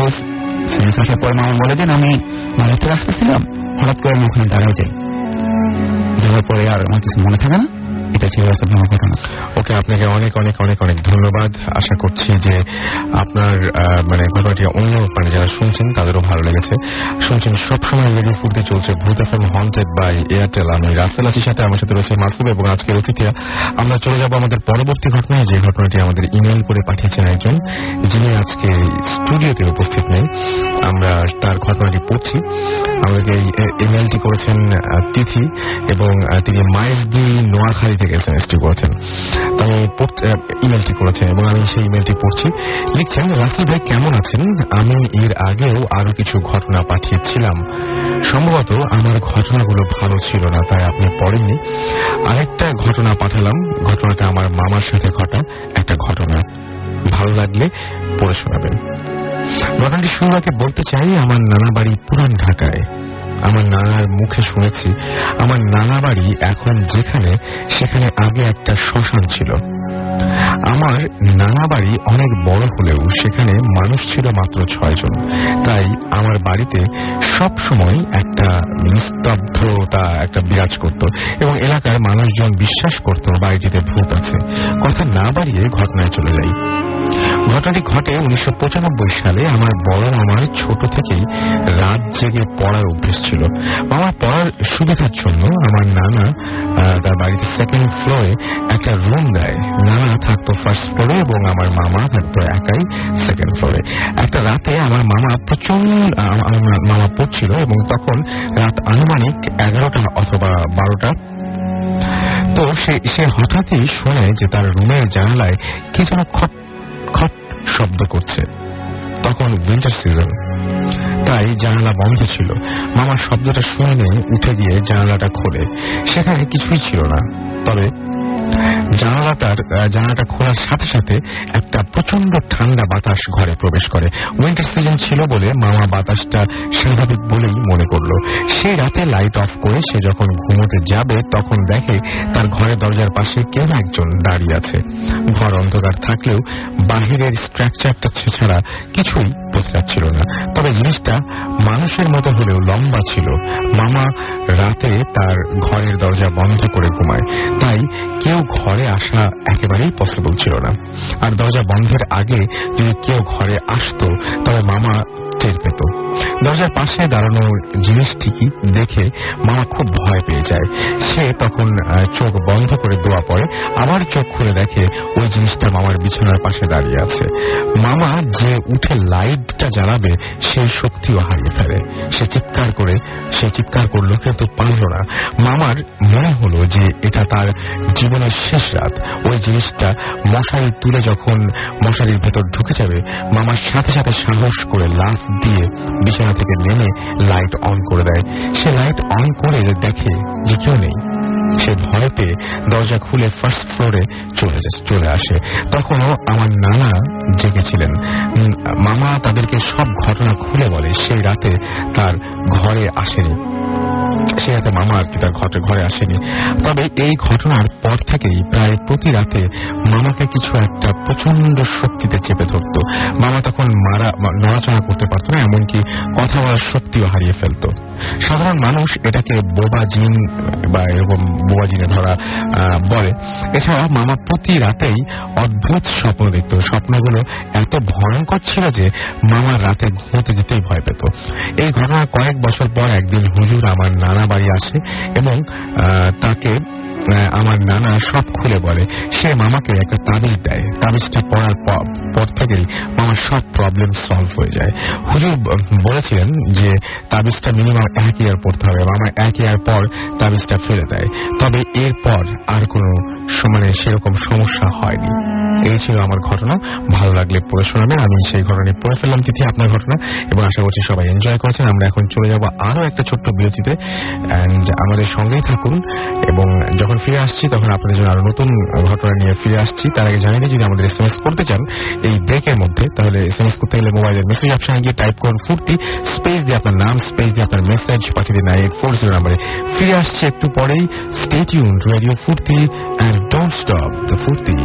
সেন্স আসার পরে মামা বলে যে আমি বাড়িতে আসতেছিলাম, হঠাৎ করে আমি ওখানে দাঁড়ায় যাই, যাওয়ার পরে আর আমার কিছু মনে থাকে না, এটা ছিল রাসেল আমার ঘটনা। ওকে, আপনাকে অনেক অনেক অনেক অনেক ধন্যবাদ। আশা করছি যে আপনার মানে ঘটনাটি অন্য মানে যারা শুনছেন তাদেরও ভালো লেগেছে। শুনছেন সবসময় রেডিও ফুর্তি চলছে ভূত এফএম হন্টেড বাই এয়ারটেল। আমি রাসেল আছি, সাথে আমার সাথে রয়েছে মাসুদ এবং আজকের অতিথিরা। আমরা চলে যাব আমাদের পরবর্তী ঘটনায়, যে ঘটনাটি আমাদের ইমেল করে পাঠিয়েছেন একজন, যিনি আজকে স্টুডিওতে উপস্থিত নেই। আমরা তার ঘটনাটি পড়ছি। আমাদেরকে এই ইমেলটি করেছেন তিথি এবং তিনি মাইজদি নোয়াখালী থেকে এসএমএসটি করেছেন। আমি ইমেলটি করেছেন এবং আমি সেই ইমেলটি পড়ছি। লিখছেন, রাসেল ভাই কেমন আছেন? আমি এর আগেও আরো কিছু ঘটনা পাঠিয়েছিলাম, সম্ভবত আমার ঘটনাগুলো ভালো ছিল না তাই আপনি পড়েননি। আরেকটা ঘটনা পাঠালাম, ঘটনাটা আমার মামার সাথে ঘটা একটা ঘটনা, ভালো লাগলে পড়ে শোনাবেন। ঘটনাটি শুরু আগে বলতে চাই, আমার নানা বাড়ি পুরান ঢাকায়। আমার নানার মুখে শুনেছি আমার নানা বাড়ি এখন যেখানে সেখানে আগে একটা শ্মশান ছিল। আমার নানা বাড়ি অনেক বড় হলেও সেখানে মানুষ ছিল মাত্র 6 জন। তাই আমার বাড়িতে সব সময় একটা নিস্তব্ধতা একটা বিরাজ করত এবং এলাকার মানুষজন বিশ্বাস করত বাড়িটিতে ভূত আছে। কথা না বাড়িয়ে ঘটনায় চলে যাই। ঘটনাটি ঘটে 1995 সালে। আমার বড় মামার ছোট থেকেই রাত জেগে পড়ার অভ্যেস ছিল। মামার পড়ার সুবিধার জন্য আমার নানা তার বাড়িতে সেকেন্ড ফ্লোরে একটা রুম দেয়। নানা থাকতো ফার্স্ট ফ্লোরে এবং আমার মামা থাকতো একাই সেকেন্ড ফ্লোরে। একটা রাতে আমার মামা মামা পড়ছিল এবং তখন রাত আনুমানিক 11টা অথবা 12টা। তো সে হঠাৎই শোনে যে তার রুমের জানালায় কি যেন খট খট শব্দ করছে। তখন উইন্টার সিজন, তাই জানালা বন্ধ ছিল। মামা শব্দটা শুনে নিয়ে উঠে গিয়ে জানালাটা খোলে। সেখানে কিছুই ছিল না, তবে জানালাটা খোলার সাথে সাথে একটা প্রচন্ড ঠান্ডা বাতাস ঘরে প্রবেশ করে। উইন্টার সিজন ছিল বলে মামা বাতাসটা স্বাভাবিক বলেই মনে করলো। সেই রাতে লাইট অফ করে সে যখন ঘুমোতে যাবে তখন দেখে তার ঘরের দরজার পাশে কেউ একজন দাঁড়িয়ে আছে। ঘর অন্ধকার থাকলেও বাহিরের স্ট্রাকচারটা ছাড়া কিছুই বোঝা যাচ্ছিল না, তবে জিনিসটা মানুষের মতো হলেও লম্বা ছিল। মামা রাতে তার ঘরের দরজা বন্ধ করে ঘুমায়, তাই কেউ ঘরে আসা একেবারেই পসিবল ছিল না। আর দরজা বন্ধের আগে যদি কেউ ঘরে আসতো তবে মামা টের পেত। দরজার পাশে দাঁড়ানো জিনিসটিকে দেখে মামা খুব ভয় পেয়ে যায়। সে তখন চোখ বন্ধ করে দোয়া পড়ে, আবার চোখ খুলে দেখে ওই জিনিসটা মামার বিছানার পাশে দাঁড়িয়ে আছে। মামা যে উঠে লাইটটা জ্বালাবে সেই শক্তিও হারিয়ে ফেলে। সে চিৎকার করলো কিন্তু পারল না। মামার মনে হলো যে এটা তার জীবনের শেষ রাত। ওই জিনিসটা মশারি তুলে যখন মশারির ভেতর ঢুকে যাবে, মামার সাথে সাথে সাহস করে লাফ দিয়ে বিছানা থেকে নেমে লাইট অন করে দেয়। সে লাইট অন করে দেখে যে কেউ নেই। সে ভয় পেয়ে দরজা খুলে ফার্স্ট ফ্লোরে চলে আসে। তখনও আমার নানা জেগেছিলেন। মামা তাদেরকে সব ঘটনা খুলে বলে সেই রাতে তার ঘরে আসেনি। সে রাতে মামা আর কি তার ঘরে আসেনি। তবে এই ঘটনার পর থেকেই প্রায় প্রতি রাতে মামাকে কিছু একটা প্রচন্ড শক্তিতে চেপে ধরত। মামা তখন নড়াচড়া করতে পারত না, এমনকি কথা বলার শক্তিও হারিয়ে ফেলত। সাধারণ মানুষ এটাকে বোবা জিন বা এরকম বোবা জিনে ধরা বলে। এছাড়া মামা প্রতি রাতেই অদ্ভুত স্বপ্ন দেখত। স্বপ্নগুলো এত ভয়ঙ্কর ছিল যে মামার রাতে ঘুমোতে যেতেই ভয় পেত। এই ঘটনার কয়েক বছর পর একদিন হুজুর আমার নানা বাড়ি আসে এবং তাকে আমার নানা সব খুলে বলে। সে মামাকে একটা তাবিজ দেয়। তাবিজটা পড়ার পর থেকেই মামার সব প্রবলেম সলভ হয়ে যায়। হুজুর বলেছিলেন যে তাবিজটা মিনিমাম 1 ইয়ার পড়তে হবে। মামা 1 ইয়ার পর তাবিজটা ফেলে দেয়। তবে এরপর আর কোনো সেরকম সমস্যা হয়নি। এই ছিল আমার ঘটনা। ভালো লাগলে পড়ে শোনাবেন। আমি সেই ঘটনা পড়ে ফেললাম তিথি আপনার ঘটনা, এবং আশা করছি সবাই এনজয় করেছেন। আমরা এখন চলে যাব আরো একটা ছোট্ট বিরতিতে, এন্ড আমাদের সঙ্গেই থাকুন। এবং যখন ফিরে আসছি তখন আপনাদের জন্য আরো নতুন ঘটনা নিয়ে ফিরে আসছি। তার আগে জানিয়ে যদি আমাদের SMS করতে চান এই ব্রেকের মধ্যে, তাহলে SMS করতে গেলে মোবাইলের মেসেজ অপশনে গিয়ে টাইপ করুন ফুর্তি, স্পেস দিয়ে আপনার নাম, স্পেস দিয়ে আপনার মেসেজ পাঠিয়ে দিন 9840 নম্বরে। ফিরে আসছি একটু পরেই। স্টে টিউনড, রেডিও ফুর্তি, and don't stop the ফুর্তি।